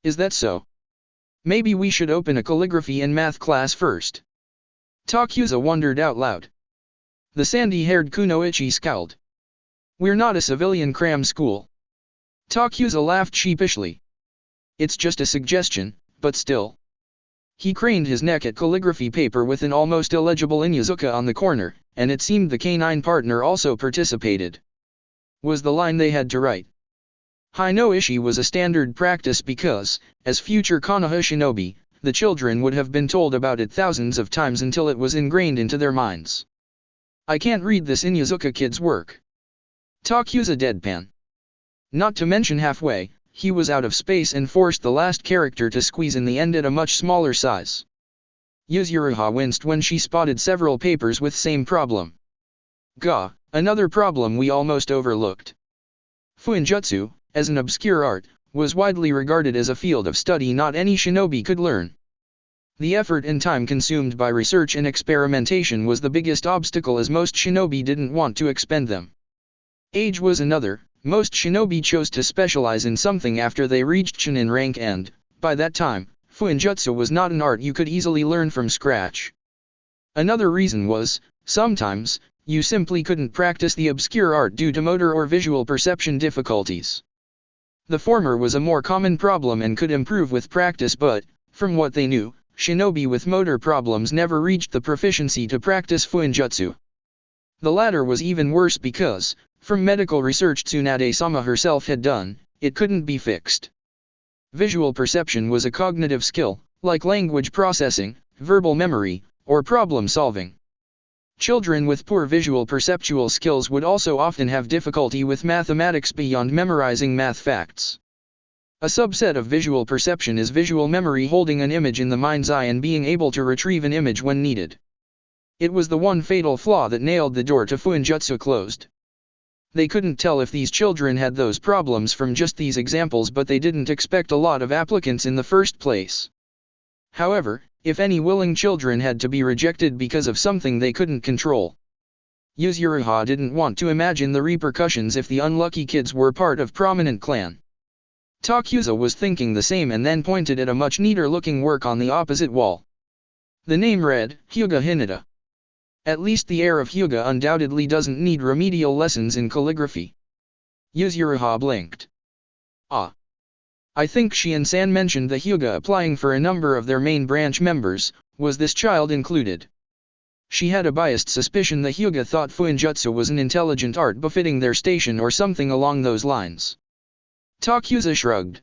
Is that so? Maybe we should open a calligraphy and math class first. Takuza wondered out loud. The sandy-haired Kunoichi scowled. We're not a civilian cram school. Takuza laughed sheepishly. It's just a suggestion, but still. He craned his neck at calligraphy paper with an almost illegible Inyazuka on the corner, and it seemed the canine partner also participated. Was the line they had to write. Hinoishi was a standard practice because, as future Konoha shinobi, the children would have been told about it thousands of times until it was ingrained into their minds. I can't read this Inyazuka kid's work. Takuza deadpan. Not to mention halfway, he was out of space and forced the last character to squeeze in the end at a much smaller size. Yuzuriha winced when she spotted several papers with same problem. Gah, another problem we almost overlooked. Fuinjutsu, as an obscure art, was widely regarded as a field of study not any shinobi could learn. The effort and time consumed by research and experimentation was the biggest obstacle, as most shinobi didn't want to expend them. Age was another. Most shinobi chose to specialize in something after they reached Chunin rank, and, by that time, Fuinjutsu was not an art you could easily learn from scratch. Another reason was, sometimes, you simply couldn't practice the obscure art due to motor or visual perception difficulties. The former was a more common problem and could improve with practice, but, from what they knew, shinobi with motor problems never reached the proficiency to practice Fuinjutsu. The latter was even worse because, from medical research Tsunade-sama herself had done, it couldn't be fixed. Visual perception was a cognitive skill, like language processing, verbal memory, or problem solving. Children with poor visual perceptual skills would also often have difficulty with mathematics beyond memorizing math facts. A subset of visual perception is visual memory, holding an image in the mind's eye and being able to retrieve an image when needed. It was the one fatal flaw that nailed the door to Fuinjutsu closed. They couldn't tell if these children had those problems from just these examples, but they didn't expect a lot of applicants in the first place. However, if any willing children had to be rejected because of something they couldn't control. Yuzuriha didn't want to imagine the repercussions if the unlucky kids were part of prominent clan. Takuza was thinking the same and then pointed at a much neater looking work on the opposite wall. The name read, Hyuga Hinata. At least the heir of Hyuga undoubtedly doesn't need remedial lessons in calligraphy. Yuzuriha blinked. Ah. I think Shien-san mentioned the Hyuga applying for a number of their main branch members, was this child included? She had a biased suspicion the Hyuga thought Fuinjutsu was an intelligent art befitting their station or something along those lines. Takuza shrugged.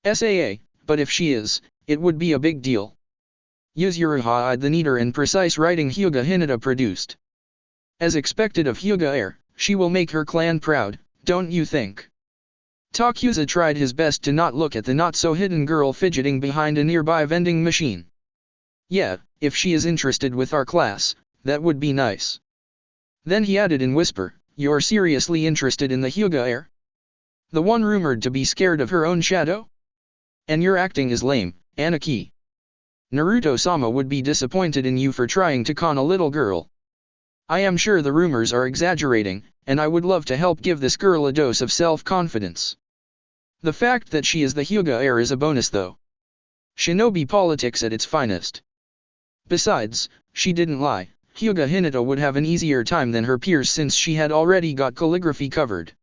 SAA, but if she is, it would be a big deal. Yuzuriha eyed the neater and precise writing Hyuga Hinata produced. As expected of Hyuga heir, she will make her clan proud, don't you think? Takuza tried his best to not look at the not-so-hidden girl fidgeting behind a nearby vending machine. Yeah, if she is interested with our class, that would be nice. Then he added in whisper, you're seriously interested in the Hyuga heir? The one rumored to be scared of her own shadow? And your acting is lame, Anaki. Naruto-sama would be disappointed in you for trying to con a little girl. I am sure the rumors are exaggerating, and I would love to help give this girl a dose of self-confidence. The fact that she is the Hyuga heir is a bonus though. Shinobi politics at its finest. Besides, she didn't lie, Hyuga Hinata would have an easier time than her peers since she had already got calligraphy covered.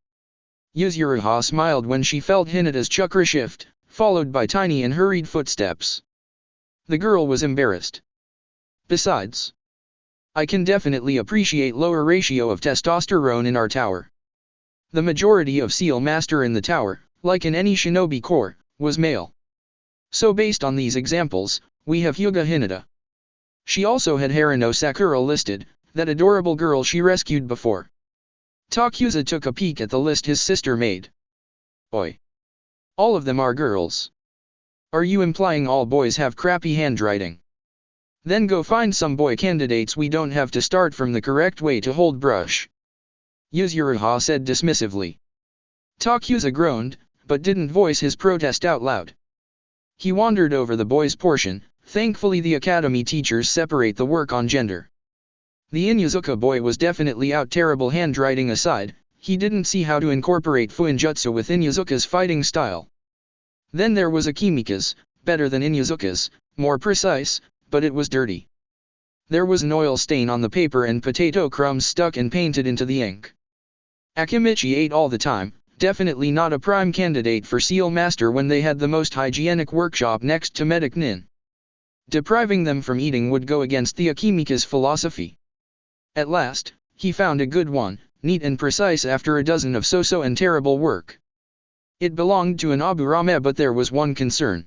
Yuzuriha smiled when she felt Hinata's chakra shift, followed by tiny and hurried footsteps. The girl was embarrassed. Besides, I can definitely appreciate lower ratio of testosterone in our tower. The majority of seal master in the tower, like in any shinobi corps, was male. So based on these examples, we have Hyuga Hinata. She also had Haruno Sakura listed, that adorable girl she rescued before. Takuza took a peek at the list his sister made. Oi. All of them are girls. Are you implying all boys have crappy handwriting? Then go find some boy candidates, we don't have to start from the correct way to hold brush. Yuzuriha said dismissively. Takuza groaned, but didn't voice his protest out loud. He wandered over the boys' portion, thankfully the academy teachers separate the work on gender. The Inuzuka boy was definitely out, terrible handwriting aside, he didn't see how to incorporate Fuinjutsu with Inuzuka's fighting style. Then there was Akimika's, better than Inuzuka's, more precise, but it was dirty. There was an oil stain on the paper and potato crumbs stuck and painted into the ink. Akimichi ate all the time, definitely not a prime candidate for Seal Master when they had the most hygienic workshop next to Medic Nin. Depriving them from eating would go against the Akimika's philosophy. At last, he found a good one, neat and precise after a dozen of so-so and terrible work. It belonged to an Aburame, but there was one concern.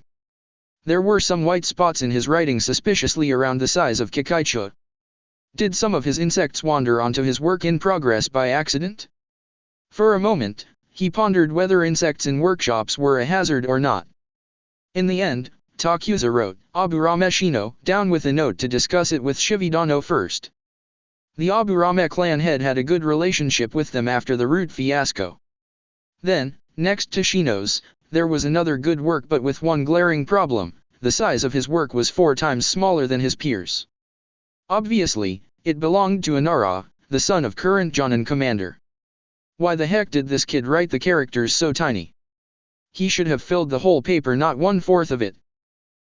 There were some white spots in his writing suspiciously around the size of Kikaicha. Did some of his insects wander onto his work in progress by accident? For a moment, he pondered whether insects in workshops were a hazard or not. In the end, Takuza wrote Aburame Shino down with a note to discuss it with Shibidano first. The Aburame clan head had a good relationship with them after the root fiasco. Then, next to Shino's, there was another good work but with one glaring problem, the size of his work was 4 times smaller than his peers. Obviously, it belonged to Anara, the son of current Jonin commander. Why the heck did this kid write the characters so tiny? He should have filled the whole paper, not 1/4 of it.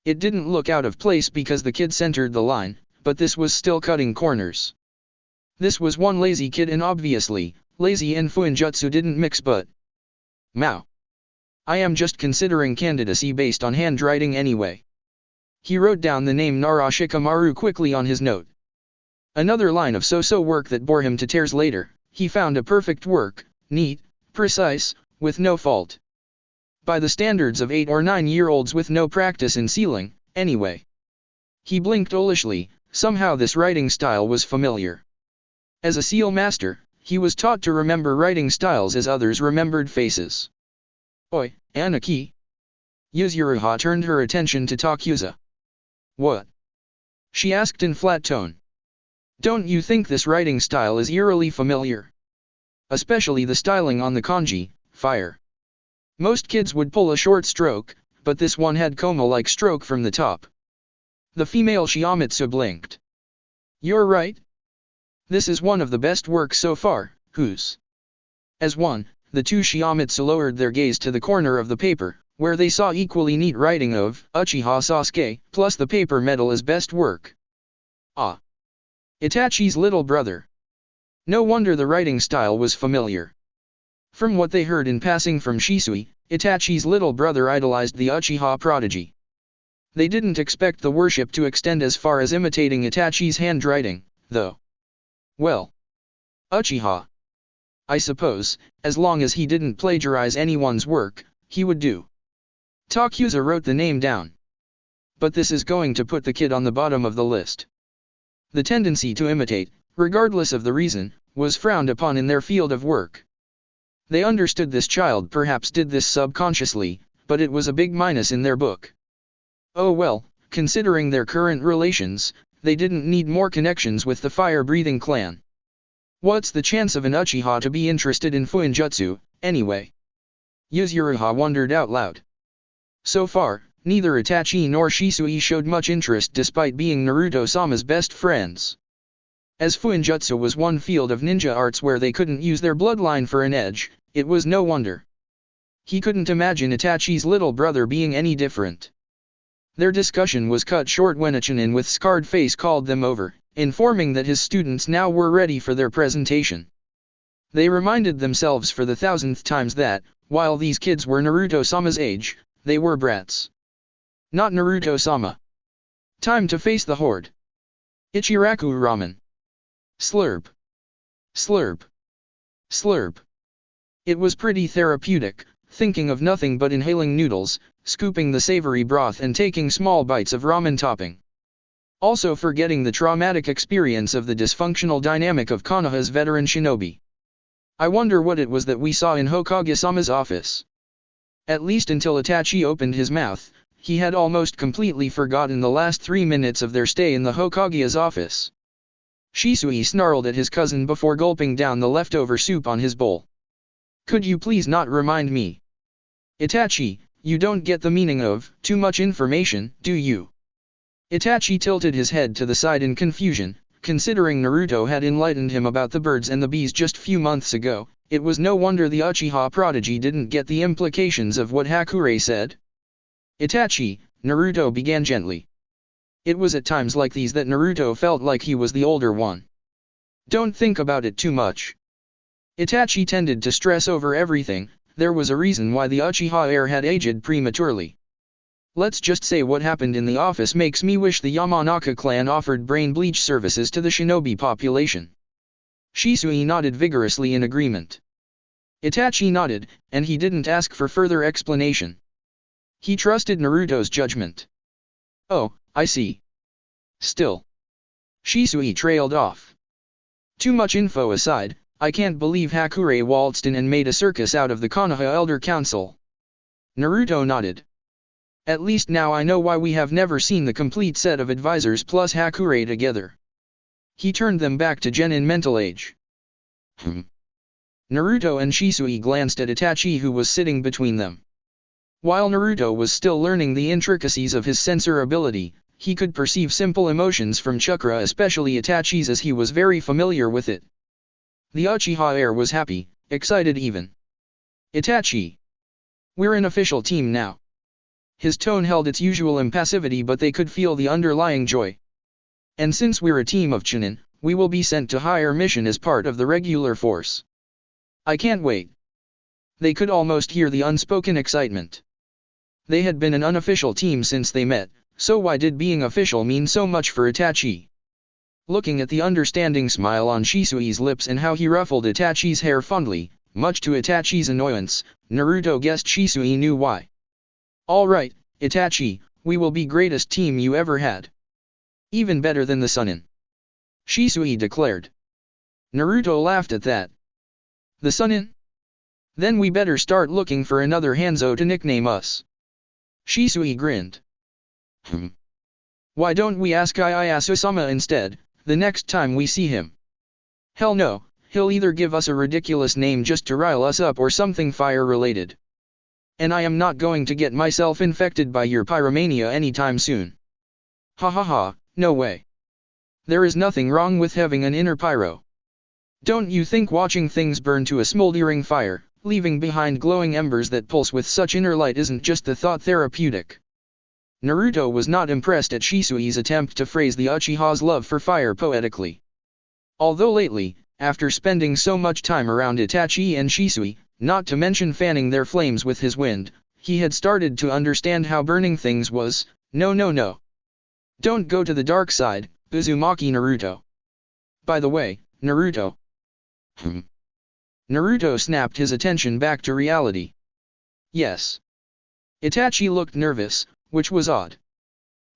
It didn't look out of place because the kid centered the line, but this was still cutting corners. This was one lazy kid, and obviously, lazy and Fuinjutsu didn't mix, but Mao. I am just considering candidacy based on handwriting anyway. He wrote down the name Nara Shikamaru quickly on his note. Another line of so-so work that bore him to tears later, he found a perfect work, neat, precise, with no fault. By the standards of 8 or 9-year-olds with no practice in sealing, anyway. He blinked olishly, somehow this writing style was familiar. As a seal master, he was taught to remember writing styles as others remembered faces. Oi, Anaki? Yuzuriha turned her attention to Takuza. What? She asked in flat tone. Don't you think this writing style is eerily familiar? Especially the styling on the kanji, fire. Most kids would pull a short stroke, but this one had koma-like stroke from the top. The female Shiamitsu blinked. You're right. This is one of the best works so far, whose? As one, the two Shiamitsu lowered their gaze to the corner of the paper, where they saw equally neat writing of Uchiha Sasuke, plus the paper medal as best work. Ah. Itachi's little brother. No wonder the writing style was familiar. From what they heard in passing from Shisui, Itachi's little brother idolized the Uchiha Prodigy. They didn't expect the worship to extend as far as imitating Itachi's handwriting, though. Well, Uchiha. I suppose, as long as he didn't plagiarize anyone's work, he would do. Takuza wrote the name down. But this is going to put the kid on the bottom of the list. The tendency to imitate, regardless of the reason, was frowned upon in their field of work. They understood this child perhaps did this subconsciously, but it was a big minus in their book. Oh well, considering their current relations, they didn't need more connections with the fire-breathing clan. What's the chance of an Uchiha to be interested in Fuinjutsu, anyway? Yuzuriha wondered out loud. So far, neither Itachi nor Shisui showed much interest despite being Naruto-sama's best friends. As Fuinjutsu was one field of ninja arts where they couldn't use their bloodline for an edge, it was no wonder. He couldn't imagine Itachi's little brother being any different. Their discussion was cut short when a Chunin with scarred face called them over, informing that his students now were ready for their presentation. They reminded themselves for the 1000th time that, while these kids were Naruto-sama's age, they were brats. Not Naruto-sama. Time to face the horde. Ichiraku ramen. Slurp. Slurp. Slurp. It was pretty therapeutic, thinking of nothing but inhaling noodles, scooping the savory broth and taking small bites of ramen topping. Also forgetting the traumatic experience of the dysfunctional dynamic of Konoha's veteran shinobi. I wonder what it was that we saw in Hokage-sama's office. At least until Itachi opened his mouth, he had almost completely forgotten the last 3 minutes of their stay in the Hokage's office. Shisui snarled at his cousin before gulping down the leftover soup on his bowl. Could you please not remind me? Itachi, you don't get the meaning of too much information, do you? Itachi tilted his head to the side in confusion, considering Naruto had enlightened him about the birds and the bees just few months ago. It was no wonder the Uchiha Prodigy didn't get the implications of what Hakure said. Itachi, Naruto began gently. It was at times like these that Naruto felt like he was the older one. Don't think about it too much. Itachi tended to stress over everything. There was a reason why the Uchiha heir had aged prematurely. Let's just say what happened in the office makes me wish the Yamanaka clan offered brain bleach services to the shinobi population. Shisui nodded vigorously in agreement. Itachi nodded, and he didn't ask for further explanation. He trusted Naruto's judgment. Oh, I see. Still. Shisui trailed off. Too much info aside, I can't believe Hakure waltzed in and made a circus out of the Konoha Elder Council. Naruto nodded. At least now I know why we have never seen the complete set of advisors plus Hakure together. He turned them back to Genin mental age. Naruto and Shisui glanced at Itachi who was sitting between them. While Naruto was still learning the intricacies of his sensor ability, he could perceive simple emotions from chakra, especially Itachi's, as he was very familiar with it. The Uchiha heir was happy, excited even. Itachi. We're an official team now. His tone held its usual impassivity, but they could feel the underlying joy. And since we're a team of Chunin, we will be sent to higher mission as part of the regular force. I can't wait. They could almost hear the unspoken excitement. They had been an unofficial team since they met, so why did being official mean so much for Itachi? Looking at the understanding smile on Shisui's lips and how he ruffled Itachi's hair fondly, much to Itachi's annoyance, Naruto guessed Shisui knew why. Alright, Itachi, we will be greatest team you ever had. Even better than the Sunin. Shisui declared. Naruto laughed at that. The Sunin? Then we better start looking for another Hanzo to nickname us. Shisui grinned. Why don't we ask Ieyasu-sama instead, the next time we see him? Hell no, he'll either give us a ridiculous name just to rile us up or something fire-related. And I am not going to get myself infected by your pyromania anytime soon. Ha ha ha, no way. There is nothing wrong with having an inner pyro. Don't you think watching things burn to a smoldering fire, leaving behind glowing embers that pulse with such inner light, isn't just the thought therapeutic? Naruto was not impressed at Shisui's attempt to phrase the Uchiha's love for fire poetically. Although lately, after spending so much time around Itachi and Shisui, not to mention fanning their flames with his wind, he had started to understand how burning things was. No. Don't go to the dark side, Uzumaki Naruto. By the way, Naruto. Naruto snapped his attention back to reality. Yes. Itachi looked nervous, which was odd.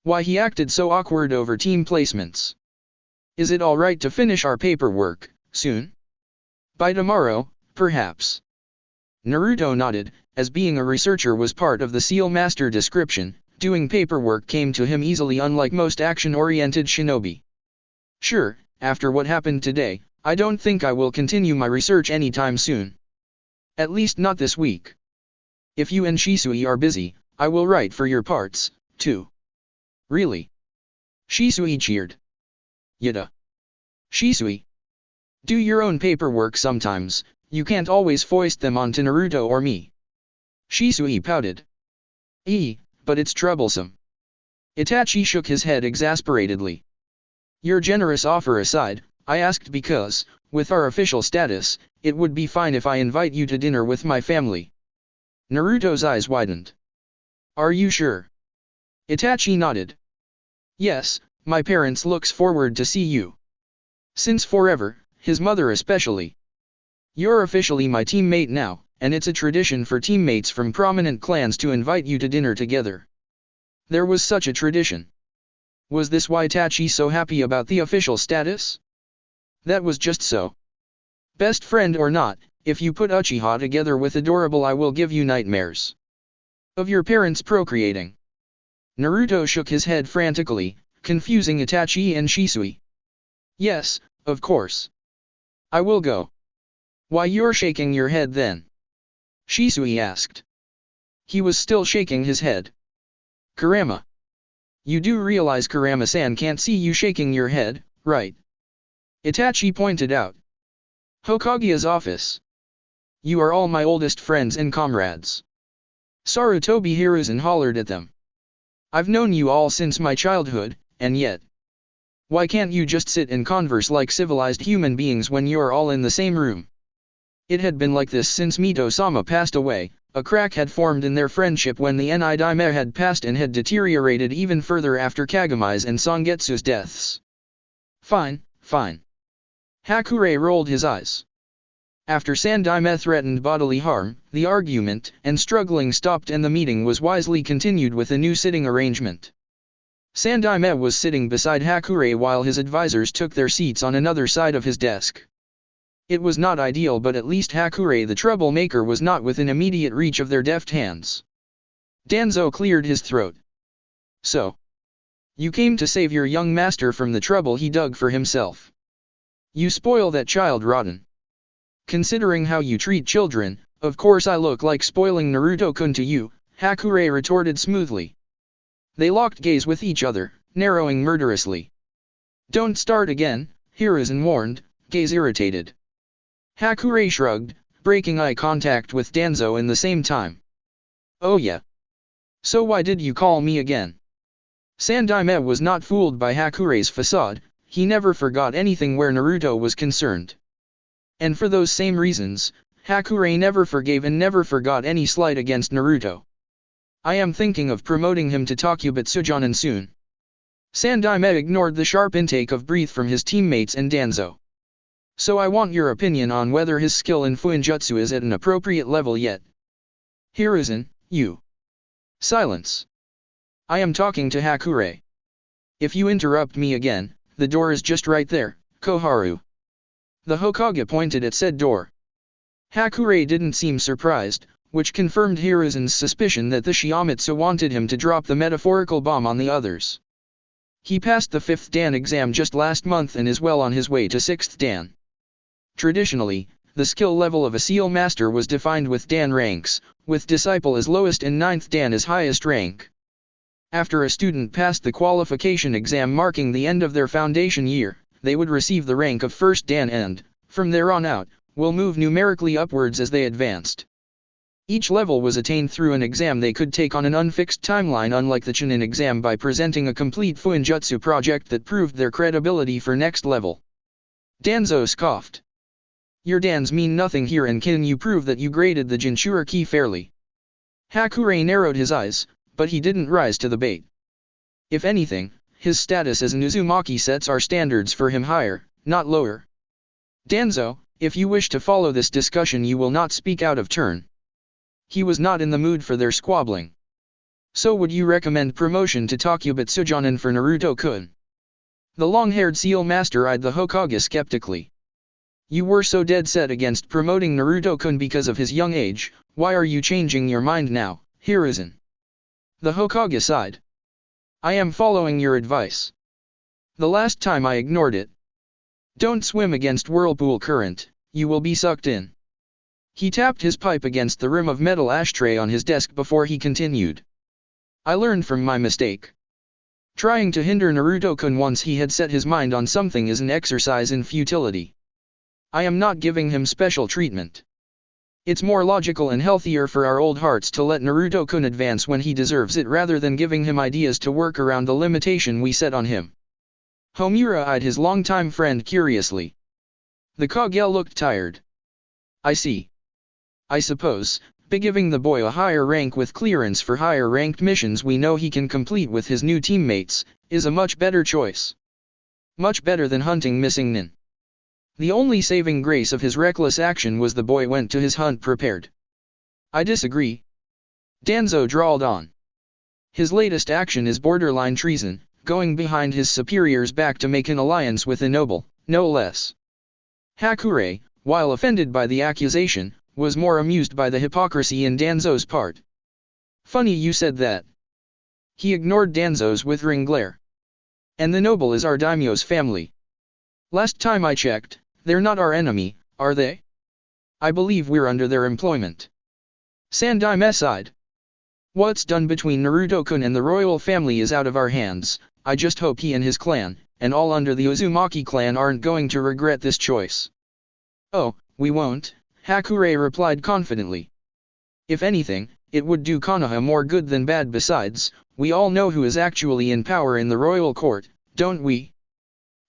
Why he acted so awkward over team placements. Is it alright to finish our paperwork, soon? By tomorrow, perhaps. Naruto nodded, as being a researcher was part of the Seal Master description, doing paperwork came to him easily unlike most action-oriented shinobi. Sure, after what happened today, I don't think I will continue my research anytime soon. At least not this week. If you and Shisui are busy, I will write for your parts, too. Really? Shisui cheered. Yada. Shisui. Do your own paperwork sometimes, you can't always foist them onto Naruto or me. Shisui pouted. But it's troublesome. Itachi shook his head exasperatedly. Your generous offer aside, I asked because, with our official status, it would be fine if I invite you to dinner with my family. Naruto's eyes widened. Are you sure? Itachi nodded. Yes, my parents looks forward to see you. Since forever, his mother especially. You're officially my teammate now, and it's a tradition for teammates from prominent clans to invite you to dinner together. There was such a tradition. Was this why Itachi so happy about the official status? That was just so. Best friend or not, if you put Uchiha together with adorable I will give you nightmares. Of your parents procreating. Naruto shook his head frantically, confusing Itachi and Shisui. Yes, of course. I will go. Why you're shaking your head then? Shisui asked. He was still shaking his head. Kurama. You do realize Kurama-san can't see you shaking your head, right? Itachi pointed out. Hokage's office. You are all my oldest friends and comrades. Sarutobi Hiruzen hollered at them. I've known you all since my childhood, and yet. Why can't you just sit and converse like civilized human beings when you're all in the same room? It had been like this since Mito-sama passed away. A crack had formed in their friendship when the Daime had passed and had deteriorated even further after Kagami's and Sangetsu's deaths. Fine. Hakure rolled his eyes. After Sandaime threatened bodily harm, the argument and struggling stopped and the meeting was wisely continued with a new sitting arrangement. Sandaime was sitting beside Hakure while his advisors took their seats on another side of his desk. It was not ideal, but at least Hakure the troublemaker was not within immediate reach of their deft hands. Danzo cleared his throat. So. You came to save your young master from the trouble he dug for himself. You spoil that child rotten. Considering how you treat children, of course I look like spoiling Naruto-kun to you, Hakure retorted smoothly. They locked gaze with each other, narrowing murderously. Don't start again, Hiruzen warned, gaze irritated. Hakure shrugged, breaking eye contact with Danzo in the same time. Oh yeah. So why did you call me again? Sandaime was not fooled by Hakure's facade, he never forgot anything where Naruto was concerned. And for those same reasons, Hakure never forgave and never forgot any slight against Naruto. I am thinking of promoting him to Takubutsujonin soon. Sandaime ignored the sharp intake of breath from his teammates and Danzo. So I want your opinion on whether his skill in Fuinjutsu is at an appropriate level yet. Hiruzen, you. Silence. I am talking to Hakure. If you interrupt me again, the door is just right there, Koharu. The Hokage pointed at said door. Hakure didn't seem surprised, which confirmed Hiruzen's suspicion that the Shiamatsu wanted him to drop the metaphorical bomb on the others. He passed the 5th Dan exam just last month and is well on his way to 6th Dan. Traditionally, the skill level of a Seal Master was defined with Dan ranks, with Disciple as lowest and 9th Dan as highest rank. After a student passed the qualification exam marking the end of their foundation year, they would receive the rank of 1st Dan and, from there on out, will move numerically upwards as they advanced. Each level was attained through an exam they could take on an unfixed timeline, unlike the Chunin exam, by presenting a complete Fuinjutsu project that proved their credibility for next level. Danzo scoffed. Your dans mean nothing here, and can you prove that you graded the Jinchuriki fairly? Hakurei narrowed his eyes, but he didn't rise to the bait. If anything, his status as an Uzumaki sets our standards for him higher, not lower. Danzo, if you wish to follow this discussion, you will not speak out of turn. He was not in the mood for their squabbling. So would you recommend promotion to Takubetsujonin for Naruto-kun? The long-haired seal master eyed the Hokage skeptically. You were so dead set against promoting Naruto-kun because of his young age, why are you changing your mind now, Hiruzen? The Hokage sighed. I am following your advice. The last time I ignored it. Don't swim against whirlpool current, you will be sucked in. He tapped his pipe against the rim of metal ashtray on his desk before he continued. I learned from my mistake. Trying to hinder Naruto-kun once he had set his mind on something is an exercise in futility. I am not giving him special treatment. It's more logical and healthier for our old hearts to let Naruto-kun advance when he deserves it rather than giving him ideas to work around the limitation we set on him. Homura eyed his longtime friend curiously. The Kage looked tired. I see. I suppose, by giving the boy a higher rank with clearance for higher-ranked missions we know he can complete with his new teammates, is a much better choice. Much better than hunting missing nin. The only saving grace of his reckless action was the boy went to his hunt prepared. I disagree. Danzo drawled on. His latest action is borderline treason, going behind his superior's back to make an alliance with a noble, no less. Hakurei, while offended by the accusation, was more amused by the hypocrisy in Danzo's part. Funny you said that. He ignored Danzo's withering glare. And the noble is our daimyo's family. Last time I checked, they're not our enemy, are they? I believe we're under their employment. Sandaime sighed. What's done between Naruto-kun and the royal family is out of our hands. I just hope he and his clan, and all under the Uzumaki clan, aren't going to regret this choice. Oh, we won't, Hakurei replied confidently. If anything, it would do Konoha more good than bad. Besides, we all know who is actually in power in the royal court, don't we?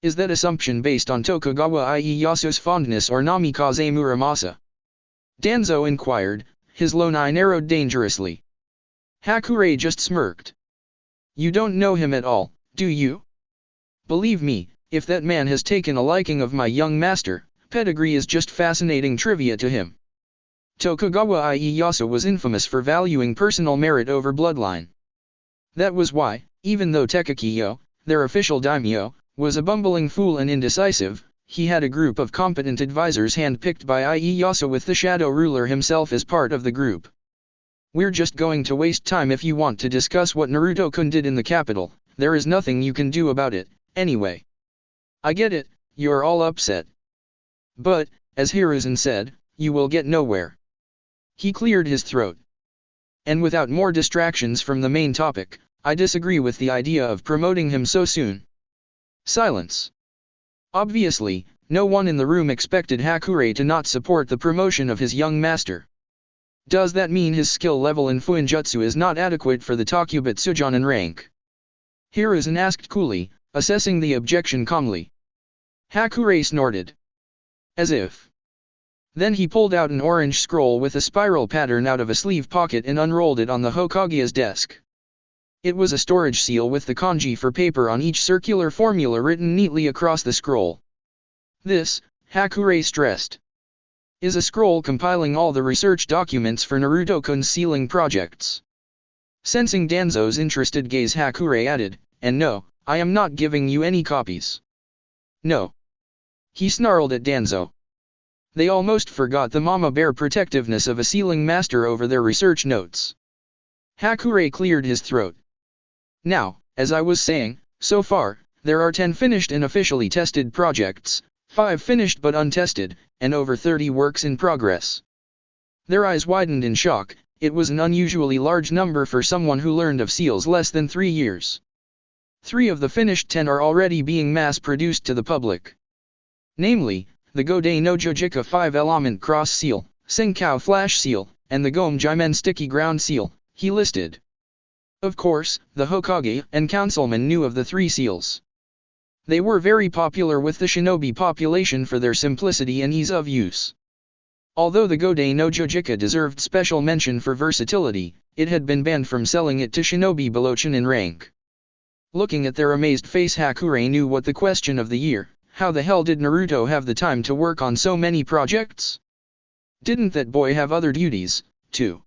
Is that assumption based on Tokugawa Ieyasu's fondness or Namikaze Muramasa? Danzo inquired, his lone eye narrowed dangerously. Hakurei just smirked. You don't know him at all, do you? Believe me, if that man has taken a liking of my young master, pedigree is just fascinating trivia to him. Tokugawa Ieyasu was infamous for valuing personal merit over bloodline. That was why, even though Tekakiyo, their official daimyo, was a bumbling fool and indecisive, he had a group of competent advisors hand-picked by Ieyasu with the shadow ruler himself as part of the group. We're just going to waste time if you want to discuss what Naruto-kun did in the capital. There is nothing you can do about it, anyway. I get it, you're all upset. But, as Hiruzen said, you will get nowhere. He cleared his throat. And without more distractions from the main topic, I disagree with the idea of promoting him so soon. Silence. Obviously, no one in the room expected Hakurei to not support the promotion of his young master. Does that mean his skill level in Fuinjutsu is not adequate for the Takubetsujonin rank? Hiruzen asked coolly, assessing the objection calmly. Hakurei snorted. As if. Then he pulled out an orange scroll with a spiral pattern out of a sleeve pocket and unrolled it on the Hokage's desk. It was a storage seal with the kanji for paper on each circular formula written neatly across the scroll. This, Hakurei stressed, is a scroll compiling all the research documents for Naruto-kun's sealing projects. Sensing Danzo's interested gaze, Hakurei added, and no, I am not giving you any copies. No. He snarled at Danzo. They almost forgot the mama bear protectiveness of a sealing master over their research notes. Hakurei cleared his throat. Now, as I was saying, so far, there are 10 finished and officially tested projects, 5 finished but untested, and over 30 works in progress. Their eyes widened in shock. It was an unusually large number for someone who learned of seals less than 3 years. 3 of the finished 10 are already being mass-produced to the public. Namely, the Godei no Jojika 5-element cross seal, Senkau flash seal, and the Gome Jimen sticky ground seal, he listed. Of course, the Hokage and councilman knew of the 3 seals. They were very popular with the shinobi population for their simplicity and ease of use. Although the Godei no Jojika deserved special mention for versatility, it had been banned from selling it to shinobi below in rank. Looking at their amazed face, Hakurei knew what the question of the year: how the hell did Naruto have the time to work on so many projects? Didn't that boy have other duties, too?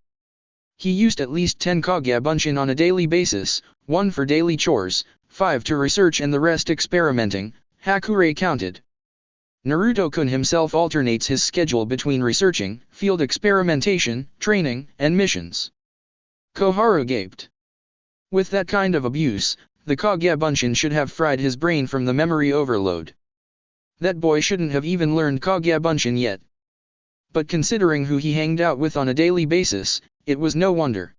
He used at least 10 Kagebunshin on a daily basis, 1 for daily chores, 5 to research and the rest experimenting, Hakurei counted. Naruto-kun himself alternates his schedule between researching, field experimentation, training, and missions. Koharu gaped. With that kind of abuse, the Kagebunshin should have fried his brain from the memory overload. That boy shouldn't have even learned Kagebunshin yet. But considering who he hanged out with on a daily basis, it was no wonder.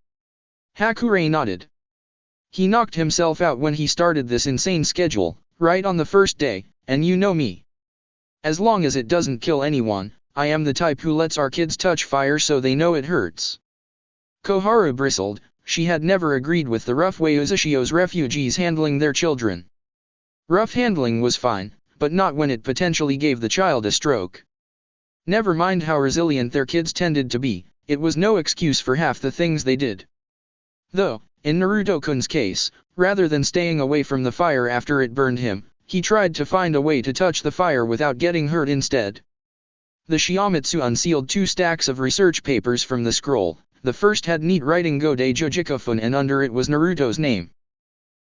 Hakurei nodded. He knocked himself out when he started this insane schedule, right on the first day, and you know me. As long as it doesn't kill anyone, I am the type who lets our kids touch fire so they know it hurts. Koharu bristled. She had never agreed with the rough way Uzushio's refugees handling their children. Rough handling was fine, but not when it potentially gave the child a stroke. Never mind how resilient their kids tended to be, it was no excuse for half the things they did. Though, in Naruto-kun's case, rather than staying away from the fire after it burned him, he tried to find a way to touch the fire without getting hurt instead. The Shiamatsu unsealed 2 stacks of research papers from the scroll. The first had neat writing Godei Jojikafun and under it was Naruto's name.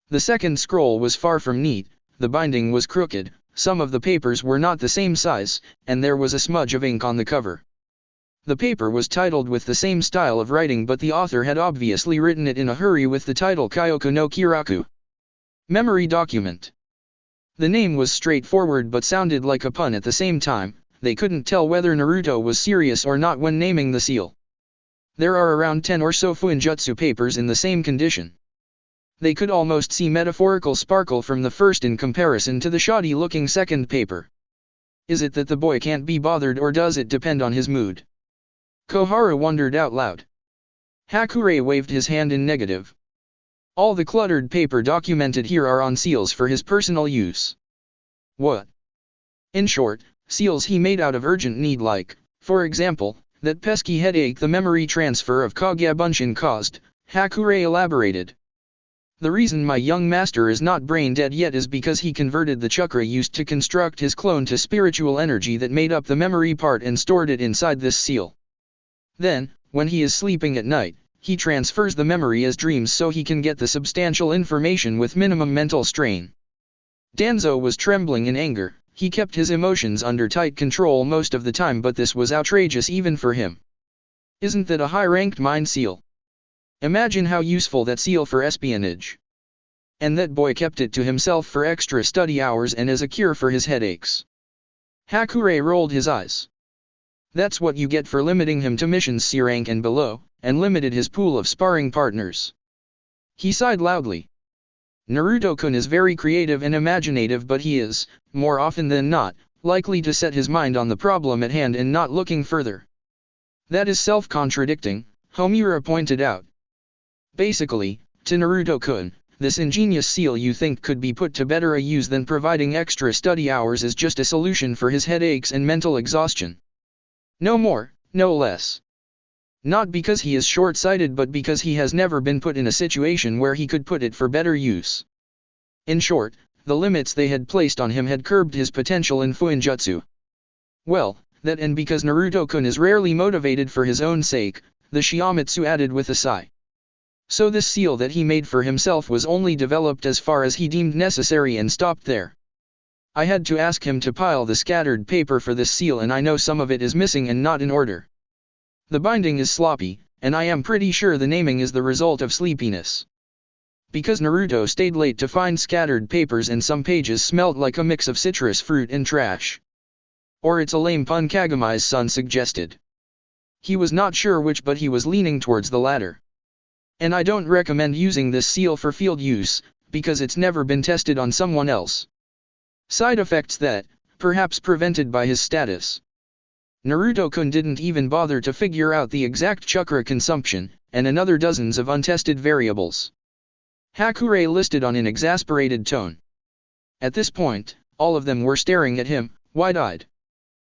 The second scroll was far from neat, the binding was crooked, some of the papers were not the same size, and there was a smudge of ink on the cover. The paper was titled with the same style of writing, but the author had obviously written it in a hurry with the title Kyougaku no Kiraku. Memory document. The name was straightforward but sounded like a pun at the same time. They couldn't tell whether Naruto was serious or not when naming the seal. There are around 10 or so fuinjutsu papers in the same condition. They could almost see metaphorical sparkle from the first in comparison to the shoddy-looking second paper. Is it that the boy can't be bothered, or does it depend on his mood? Koharu wondered out loud. Hakurei waved his hand in negative. All the cluttered paper documented here are on seals for his personal use. What? In short, seals he made out of urgent need, like, for example, that pesky headache the memory transfer of Kagebunshin caused, Hakurei elaborated. The reason my young master is not brain dead yet is because he converted the chakra used to construct his clone to spiritual energy that made up the memory part and stored it inside this seal. Then, when he is sleeping at night, he transfers the memory as dreams so he can get the substantial information with minimum mental strain. Danzo was trembling in anger. He kept his emotions under tight control most of the time, but this was outrageous even for him. Isn't that a high-ranked mind seal? Imagine how useful that seal for espionage. And that boy kept it to himself for extra study hours and as a cure for his headaches. Hakurei rolled his eyes. That's what you get for limiting him to missions C rank and below, and limited his pool of sparring partners. He sighed loudly. Naruto-kun is very creative and imaginative, but he is, more often than not, likely to set his mind on the problem at hand and not looking further. That is self-contradicting, Homura pointed out. Basically, to Naruto-kun, this ingenious seal you think could be put to better a use than providing extra study hours is just a solution for his headaches and mental exhaustion. No more, no less. Not because he is short-sighted, but because he has never been put in a situation where he could put it for better use. In short, the limits they had placed on him had curbed his potential in fuinjutsu. Well, that, and because Naruto-kun is rarely motivated for his own sake, the Shiamatsu added with a sigh. So this seal that he made for himself was only developed as far as he deemed necessary and stopped there. I had to ask him to pile the scattered paper for this seal, and I know some of it is missing and not in order. The binding is sloppy, and I am pretty sure the naming is the result of sleepiness. Because Naruto stayed late to find scattered papers and some pages smelt like a mix of citrus fruit and trash. Or it's a lame pun, Kagami's son suggested. He was not sure which, but he was leaning towards the latter. And I don't recommend using this seal for field use, because it's never been tested on someone else. Side effects that, perhaps prevented by his status. Naruto-kun didn't even bother to figure out the exact chakra consumption, and another dozens of untested variables. Hakurei listed on an exasperated tone. At this point, all of them were staring at him, wide-eyed.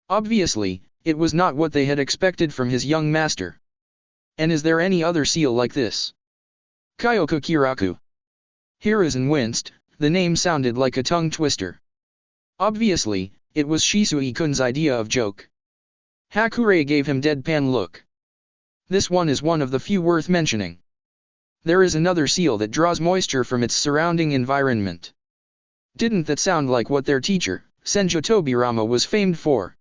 Obviously, it was not what they had expected from his young master. And is there any other seal like this? Kyougaku. Hiruzen winced, the name sounded like a tongue twister. Obviously, it was Shisui-kun's idea of joke. Hakurei gave him deadpan look. This one is one of the few worth mentioning. There is another seal that draws moisture from its surrounding environment. Didn't that sound like what their teacher, Senju Tobirama, was famed for?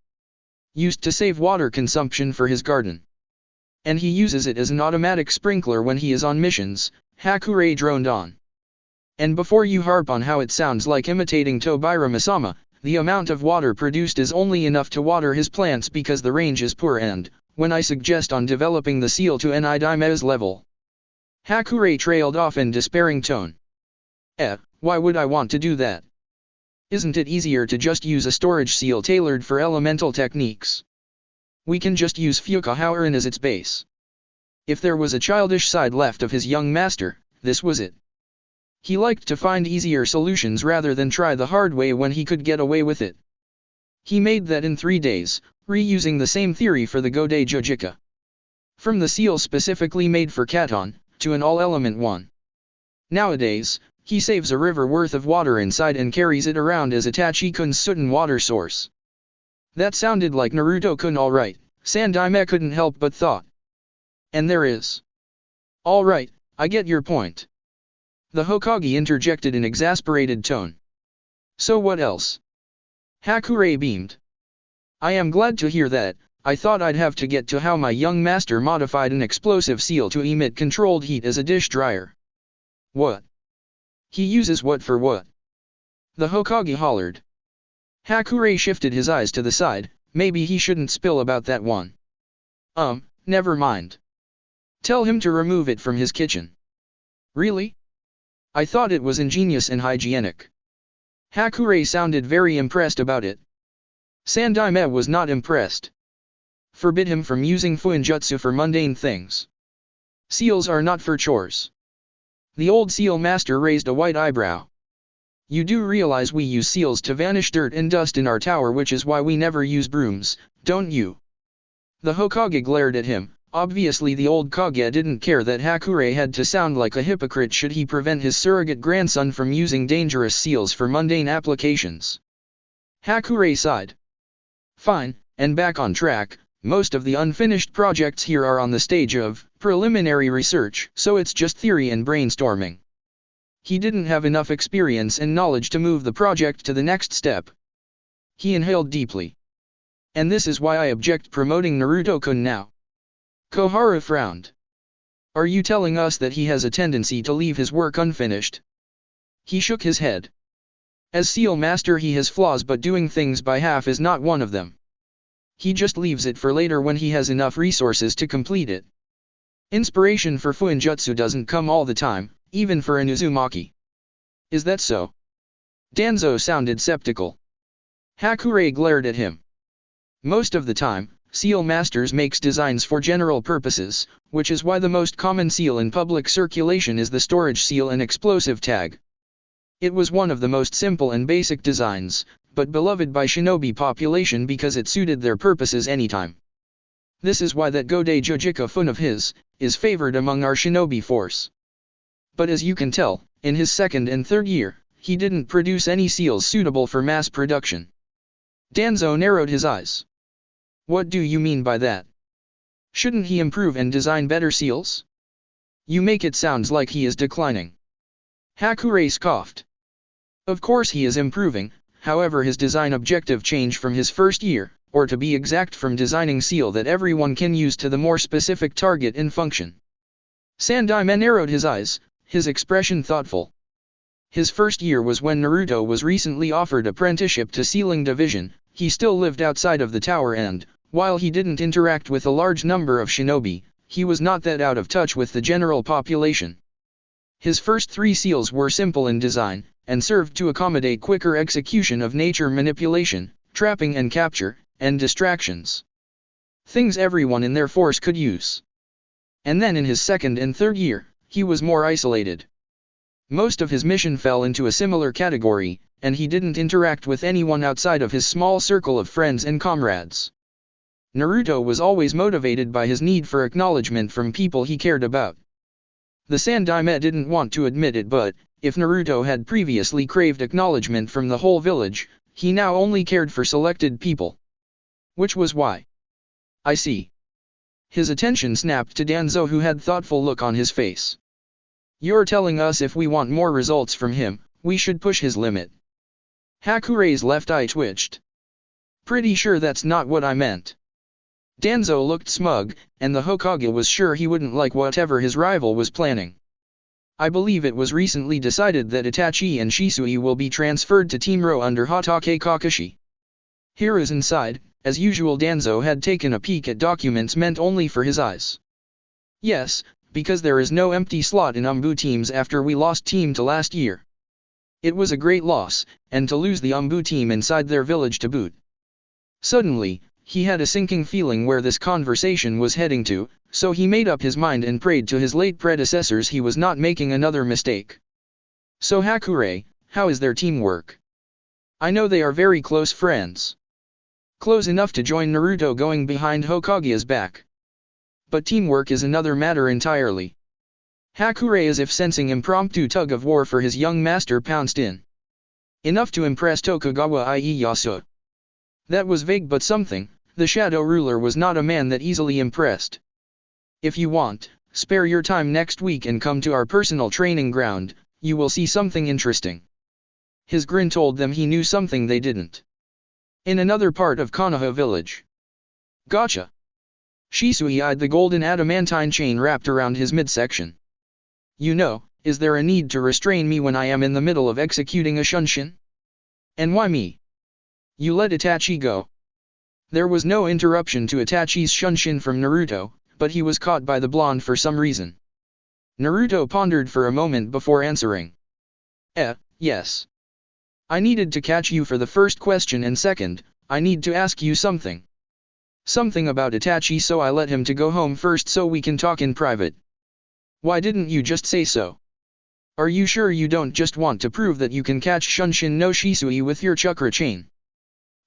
Used to save water consumption for his garden. And he uses it as an automatic sprinkler when he is on missions, Hakurei droned on. And before you harp on how it sounds like imitating Tobirama-sama, the amount of water produced is only enough to water his plants because the range is poor, and, when I suggest on developing the seal to Nidaime's level. Hakurei trailed off in despairing tone. Why would I want to do that? Isn't it easier to just use a storage seal tailored for elemental techniques? We can just use Fukuhauren as its base. If there was a childish side left of his young master, this was it. He liked to find easier solutions rather than try the hard way when he could get away with it. He made that in 3 days, reusing the same theory for the Godei Jujika. From the seal specifically made for Katon, to an all-element one. Nowadays, he saves a river worth of water inside and carries it around as Itachi-kun's Sutten water source. That sounded like Naruto-kun alright, Sandaime couldn't help but thought. And there is. Alright, I get your point. The Hokage interjected in exasperated tone. So what else? Hakurei beamed. I am glad to hear that. I thought I'd have to get to how my young master modified an explosive seal to emit controlled heat as a dish dryer. What? He uses what for what? The Hokage hollered. Hakurei shifted his eyes to the side, maybe he shouldn't spill about that one. Never mind. Tell him to remove it from his kitchen. Really? I thought it was ingenious and hygienic. Hakurei sounded very impressed about it. Sandaime was not impressed. Forbid him from using fuinjutsu for mundane things. Seals are not for chores. The old seal master raised a white eyebrow. You do realize we use seals to vanish dirt and dust in our tower, which is why we never use brooms, don't you? The Hokage glared at him. Obviously the old Kage didn't care that Hakurei had to sound like a hypocrite should he prevent his surrogate grandson from using dangerous seals for mundane applications. Hakurei sighed. Fine, and back on track, most of the unfinished projects here are on the stage of preliminary research, so it's just theory and brainstorming. He didn't have enough experience and knowledge to move the project to the next step. He inhaled deeply. And this is why I object promoting Naruto-kun now. Koharu frowned. Are you telling us that he has a tendency to leave his work unfinished? He shook his head. As seal master he has flaws, but doing things by half is not one of them. He just leaves it for later when he has enough resources to complete it. Inspiration for fuinjutsu doesn't come all the time, even for an Uzumaki. Is that so? Danzo sounded skeptical. Hakurei glared at him. Most of the time, seal masters makes designs for general purposes, which is why the most common seal in public circulation is the storage seal and explosive tag. It was one of the most simple and basic designs, but beloved by shinobi population because it suited their purposes anytime. This is why that Godei Jujika fun of his, is favored among our shinobi force. But as you can tell, in his second and third year, he didn't produce any seals suitable for mass production. Danzo narrowed his eyes. What do you mean by that? Shouldn't he improve and design better seals? You make it sound like he is declining. Hakurei scoffed. Of course he is improving, however his design objective changed from his first year, or to be exact from designing seal that everyone can use to the more specific target and function. Sandaime narrowed his eyes, his expression thoughtful. His first year was when Naruto was recently offered apprenticeship to Sealing Division. He still lived outside of the tower and, while he didn't interact with a large number of shinobi, he was not that out of touch with the general population. His first 3 seals were simple in design, and served to accommodate quicker execution of nature manipulation, trapping and capture, and distractions. Things everyone in their force could use. And then in his second and third year, he was more isolated. Most of his mission fell into a similar category, and he didn't interact with anyone outside of his small circle of friends and comrades. Naruto was always motivated by his need for acknowledgement from people he cared about. The Sandaime didn't want to admit it, but if Naruto had previously craved acknowledgement from the whole village, he now only cared for selected people. Which was why. I see. His attention snapped to Danzo, who had thoughtful look on his face. You're telling us if we want more results from him, we should push his limit. Hakurei's left eye twitched. Pretty sure that's not what I meant. Danzo looked smug, and the Hokage was sure he wouldn't like whatever his rival was planning. I believe it was recently decided that Itachi and Shisui will be transferred to Team Ro under Hatake Kakashi. Heroes inside, as usual. Danzo had taken a peek at documents meant only for his eyes. Yes, because there is no empty slot in Umbu teams after we lost team to last year. It was a great loss, and to lose the Umbu team inside their village to boot. Suddenly, he had a sinking feeling where this conversation was heading to, so he made up his mind and prayed to his late predecessors he was not making another mistake. So Hakurei, how is their teamwork? I know they are very close friends. Close enough to join Naruto going behind Hokage's back. But teamwork is another matter entirely. Hakurei, as if sensing impromptu tug of war for his young master, pounced in. Enough to impress Tokugawa, i.e. Yasuo. That was vague but something. The Shadow Ruler was not a man that easily impressed. If you want, spare your time next week and come to our personal training ground, you will see something interesting. His grin told them he knew something they didn't. In another part of Konoha village. Gotcha. Shisui eyed the golden adamantine chain wrapped around his midsection. You know, is there a need to restrain me when I am in the middle of executing a shunshin? And why me? You let Itachi go. There was no interruption to Itachi's shunshin from Naruto, but he was caught by the blonde for some reason. Naruto pondered for a moment before answering. Yes. I needed to catch you for the first question, and second, I need to ask you something. Something about Itachi, so I let him to go home first so we can talk in private. Why didn't you just say so? Are you sure you don't just want to prove that you can catch Shunshin no Shisui with your chakra chain?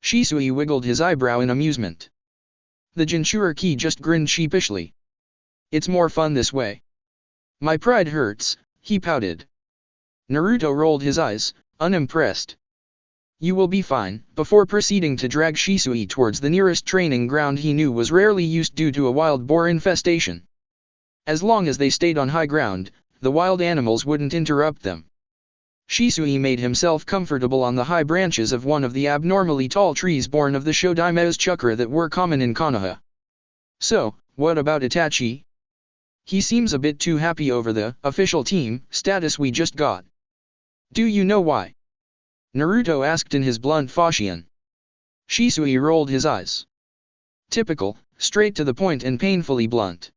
Shisui wiggled his eyebrow in amusement. The Jinchuriki just grinned sheepishly. It's more fun this way. My pride hurts, he pouted. Naruto rolled his eyes, unimpressed. You will be fine, before proceeding to drag Shisui towards the nearest training ground he knew was rarely used due to a wild boar infestation. As long as they stayed on high ground, the wild animals wouldn't interrupt them. Shisui made himself comfortable on the high branches of one of the abnormally tall trees born of the Shodaime's chakra that were common in Konoha. So, what about Itachi? He seems a bit too happy over the official team status we just got. Do you know why? Naruto asked in his blunt Phocian. Shisui rolled his eyes. Typical, straight to the point and painfully blunt.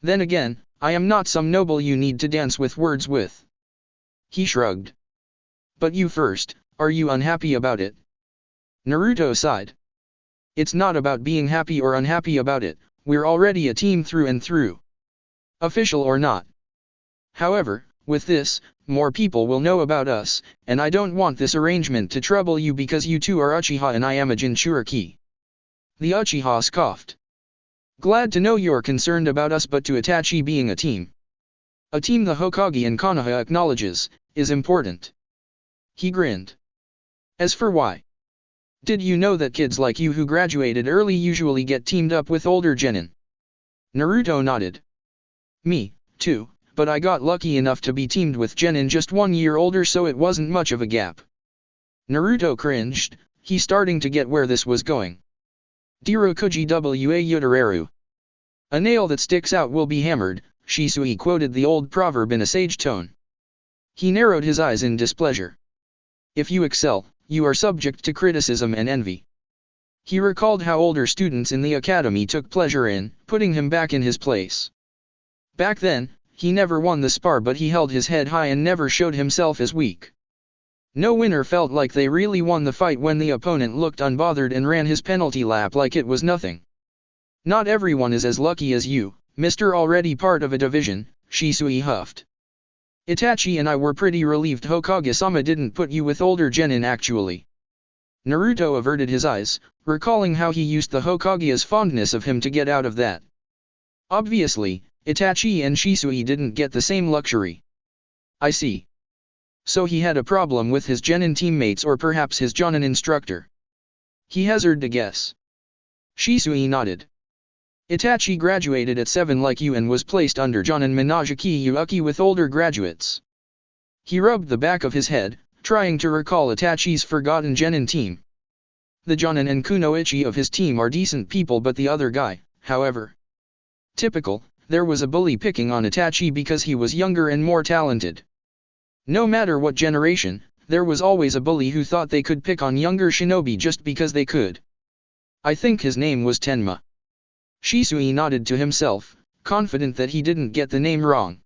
Then again, I am not some noble you need to dance with words with. He shrugged. But you first, are you unhappy about it? Naruto sighed. It's not about being happy or unhappy about it, we're already a team through and through. Official or not. However, with this, more people will know about us, and I don't want this arrangement to trouble you because you two are Uchiha and I am a Jinchuriki. The Uchiha scoffed. Glad to know you're concerned about us, but to Itachi being a team. A team the Hokage in Konoha acknowledges, is important. He grinned. As for why? Did you know that kids like you who graduated early usually get teamed up with older genin? Naruto nodded. Me, too, but I got lucky enough to be teamed with genin just 1 year older, so it wasn't much of a gap. Naruto cringed, he starting to get where this was going. Dirokuji wa yutareru. A nail that sticks out will be hammered, Shisui quoted the old proverb in a sage tone. He narrowed his eyes in displeasure. If you excel, you are subject to criticism and envy. He recalled how older students in the academy took pleasure in putting him back in his place. Back then, he never won the spar, but he held his head high and never showed himself as weak. No winner felt like they really won the fight when the opponent looked unbothered and ran his penalty lap like it was nothing. Not everyone is as lucky as you, Mr. Already part of a division, Shisui huffed. Itachi and I were pretty relieved Hokage-sama didn't put you with older genin actually. Naruto averted his eyes, recalling how he used the Hokage's fondness of him to get out of that. Obviously, Itachi and Shisui didn't get the same luxury. I see. So he had a problem with his genin teammates or perhaps his jonin instructor. He hazarded a guess. Shisui nodded. Itachi graduated at 7 like you and was placed under jonin menage Kyougaku with older graduates. He rubbed the back of his head, trying to recall Itachi's forgotten genin team. The jonin and kunoichi of his team are decent people, but the other guy, however. Typical, there was a bully picking on Itachi because he was younger and more talented. No matter what generation, there was always a bully who thought they could pick on younger shinobi just because they could. I think his name was Tenma. Shisui nodded to himself, confident that he didn't get the name wrong.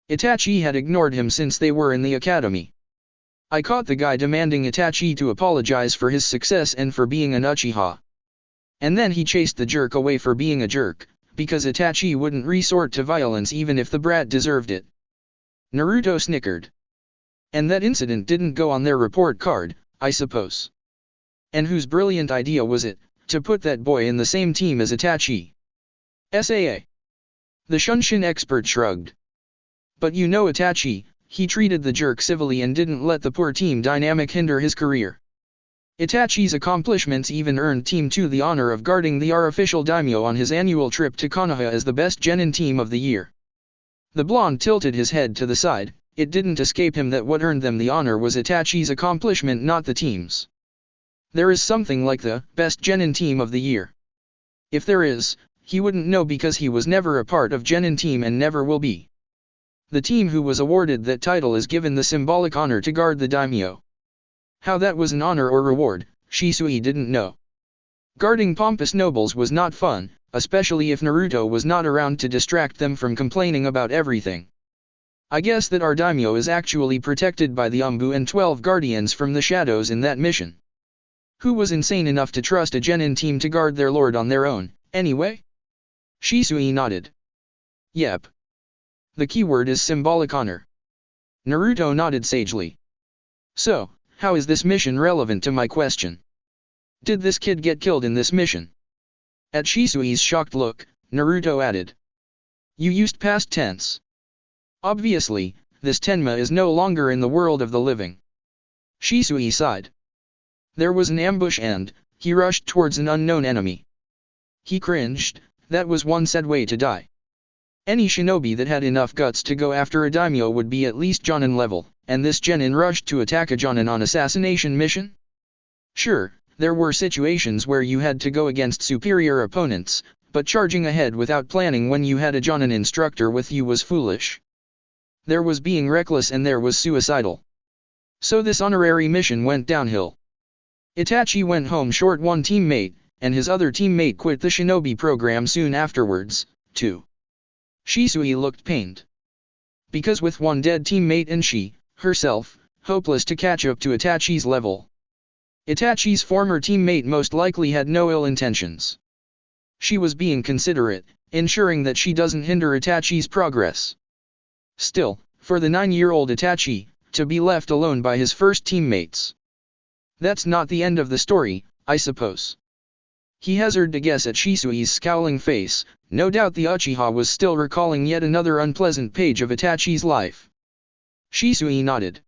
Itachi had ignored him since they were in the academy. I caught the guy demanding Itachi to apologize for his success and for being an Uchiha. And then he chased the jerk away for being a jerk, because Itachi wouldn't resort to violence even if the brat deserved it. Naruto snickered. And that incident didn't go on their report card, I suppose. And whose brilliant idea was it, to put that boy in the same team as Itachi? SAA. The Shunshin expert shrugged. But you know Itachi, he treated the jerk civilly and didn't let the poor team dynamic hinder his career. Itachi's accomplishments even earned Team 2 the honor of guarding the official daimyo on his annual trip to Konoha as the best genin team of the year. The blonde tilted his head to the side. It didn't escape him that what earned them the honor was Itachi's accomplishment, not the team's. There is something like the best genin team of the year. If there is, he wouldn't know because he was never a part of genin team and never will be. The team who was awarded that title is given the symbolic honor to guard the daimyo. How that was an honor or reward, Shisui didn't know. Guarding pompous nobles was not fun, especially if Naruto was not around to distract them from complaining about everything. I guess that our daimyo is actually protected by the Umbu and 12 guardians from the shadows in that mission. Who was insane enough to trust a genin team to guard their lord on their own, anyway? Shisui nodded. Yep. The keyword is symbolic honor. Naruto nodded sagely. So, how is this mission relevant to my question? Did this kid get killed in this mission? At Shisui's shocked look, Naruto added. You used past tense. Obviously, this Tenma is no longer in the world of the living. Shisui sighed. There was an ambush and he rushed towards an unknown enemy. He cringed. That was one sad way to die. Any shinobi that had enough guts to go after a daimyo would be at least jonin level, and this genin rushed to attack a jonin on assassination mission? Sure, there were situations where you had to go against superior opponents, but charging ahead without planning when you had a jonin instructor with you was foolish. There was being reckless and there was suicidal. So this honorary mission went downhill. Itachi went home short one teammate, and his other teammate quit the shinobi program soon afterwards, too. Shisui looked pained. Because with one dead teammate and she, herself, hopeless to catch up to Itachi's level. Itachi's former teammate most likely had no ill intentions. She was being considerate, ensuring that she doesn't hinder Itachi's progress. Still, for the 9-year-old Itachi, to be left alone by his first teammates. That's not the end of the story, I suppose. He hazarded a guess at Shisui's scowling face. No doubt the Uchiha was still recalling yet another unpleasant page of Itachi's life. Shisui nodded.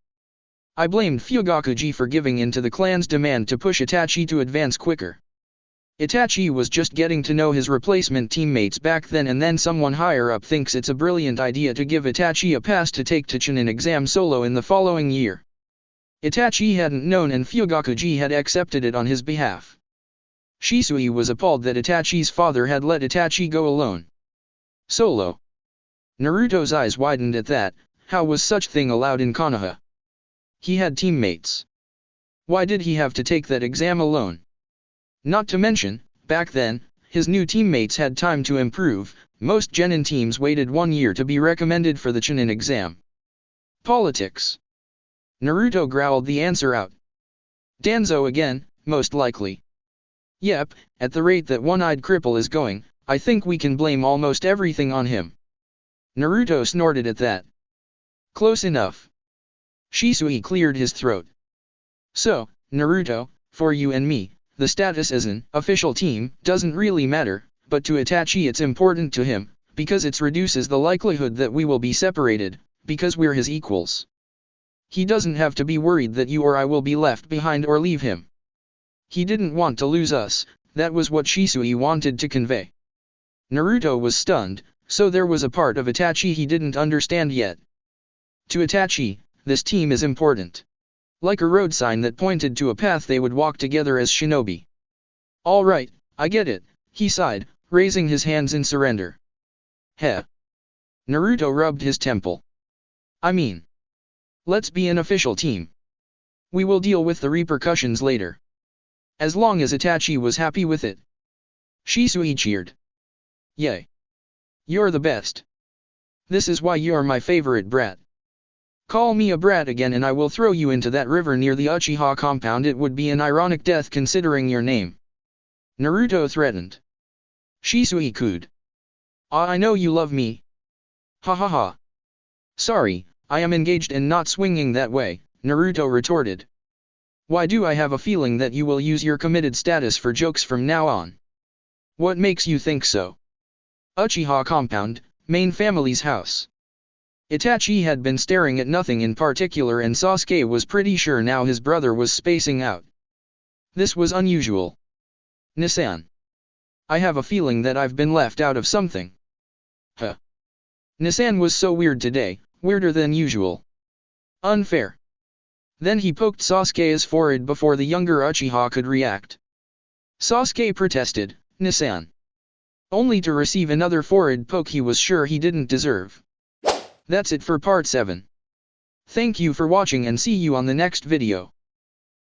I blamed Kyougaku for giving in to the clan's demand to push Itachi to advance quicker. Itachi was just getting to know his replacement teammates back then, and then someone higher up thinks it's a brilliant idea to give Itachi a pass to take Chunin exam solo in the following year. Itachi hadn't known and Kyougaku had accepted it on his behalf. Shisui was appalled that Itachi's father had let Itachi go alone. Solo. Naruto's eyes widened at that. How was such thing allowed in Konoha? He had teammates. Why did he have to take that exam alone? Not to mention, back then, his new teammates had time to improve. Most genin teams waited 1 year to be recommended for the Chunin exam. Politics. Naruto growled the answer out. Danzo again, most likely. Yep, at the rate that one-eyed cripple is going, I think we can blame almost everything on him. Naruto snorted at that. Close enough. Shisui cleared his throat. So, Naruto, for you and me, the status as an official team doesn't really matter, but to Itachi it's important to him, because it reduces the likelihood that we will be separated, because we're his equals. He doesn't have to be worried that you or I will be left behind or leave him. He didn't want to lose us, that was what Shisui wanted to convey. Naruto was stunned, so there was a part of Itachi he didn't understand yet. To Itachi, this team is important. Like a road sign that pointed to a path they would walk together as shinobi. All right, I get it, he sighed, raising his hands in surrender. Heh. Naruto rubbed his temple. I mean, let's be an official team. We will deal with the repercussions later. As long as Itachi was happy with it. Shisui cheered. Yay. You're the best. This is why you're my favorite brat. Call me a brat again and I will throw you into that river near the Uchiha compound. It would be an ironic death considering your name. Naruto threatened. Shisui cooed. Ah, I know you love me. Ha ha ha. Sorry, I am engaged and not swinging that way, Naruto retorted. Why do I have a feeling that you will use your committed status for jokes from now on? What makes you think so? Uchiha compound, main family's house. Itachi had been staring at nothing in particular and Sasuke was pretty sure now his brother was spacing out. This was unusual. Nissan. I have a feeling that I've been left out of something. Huh. Nissan was so weird today, weirder than usual. Unfair. Then he poked Sasuke's forehead before the younger Uchiha could react. Sasuke protested, Nissan. Only to receive another forehead poke he was sure he didn't deserve. That's it for part 7. Thank you for watching and see you on the next video.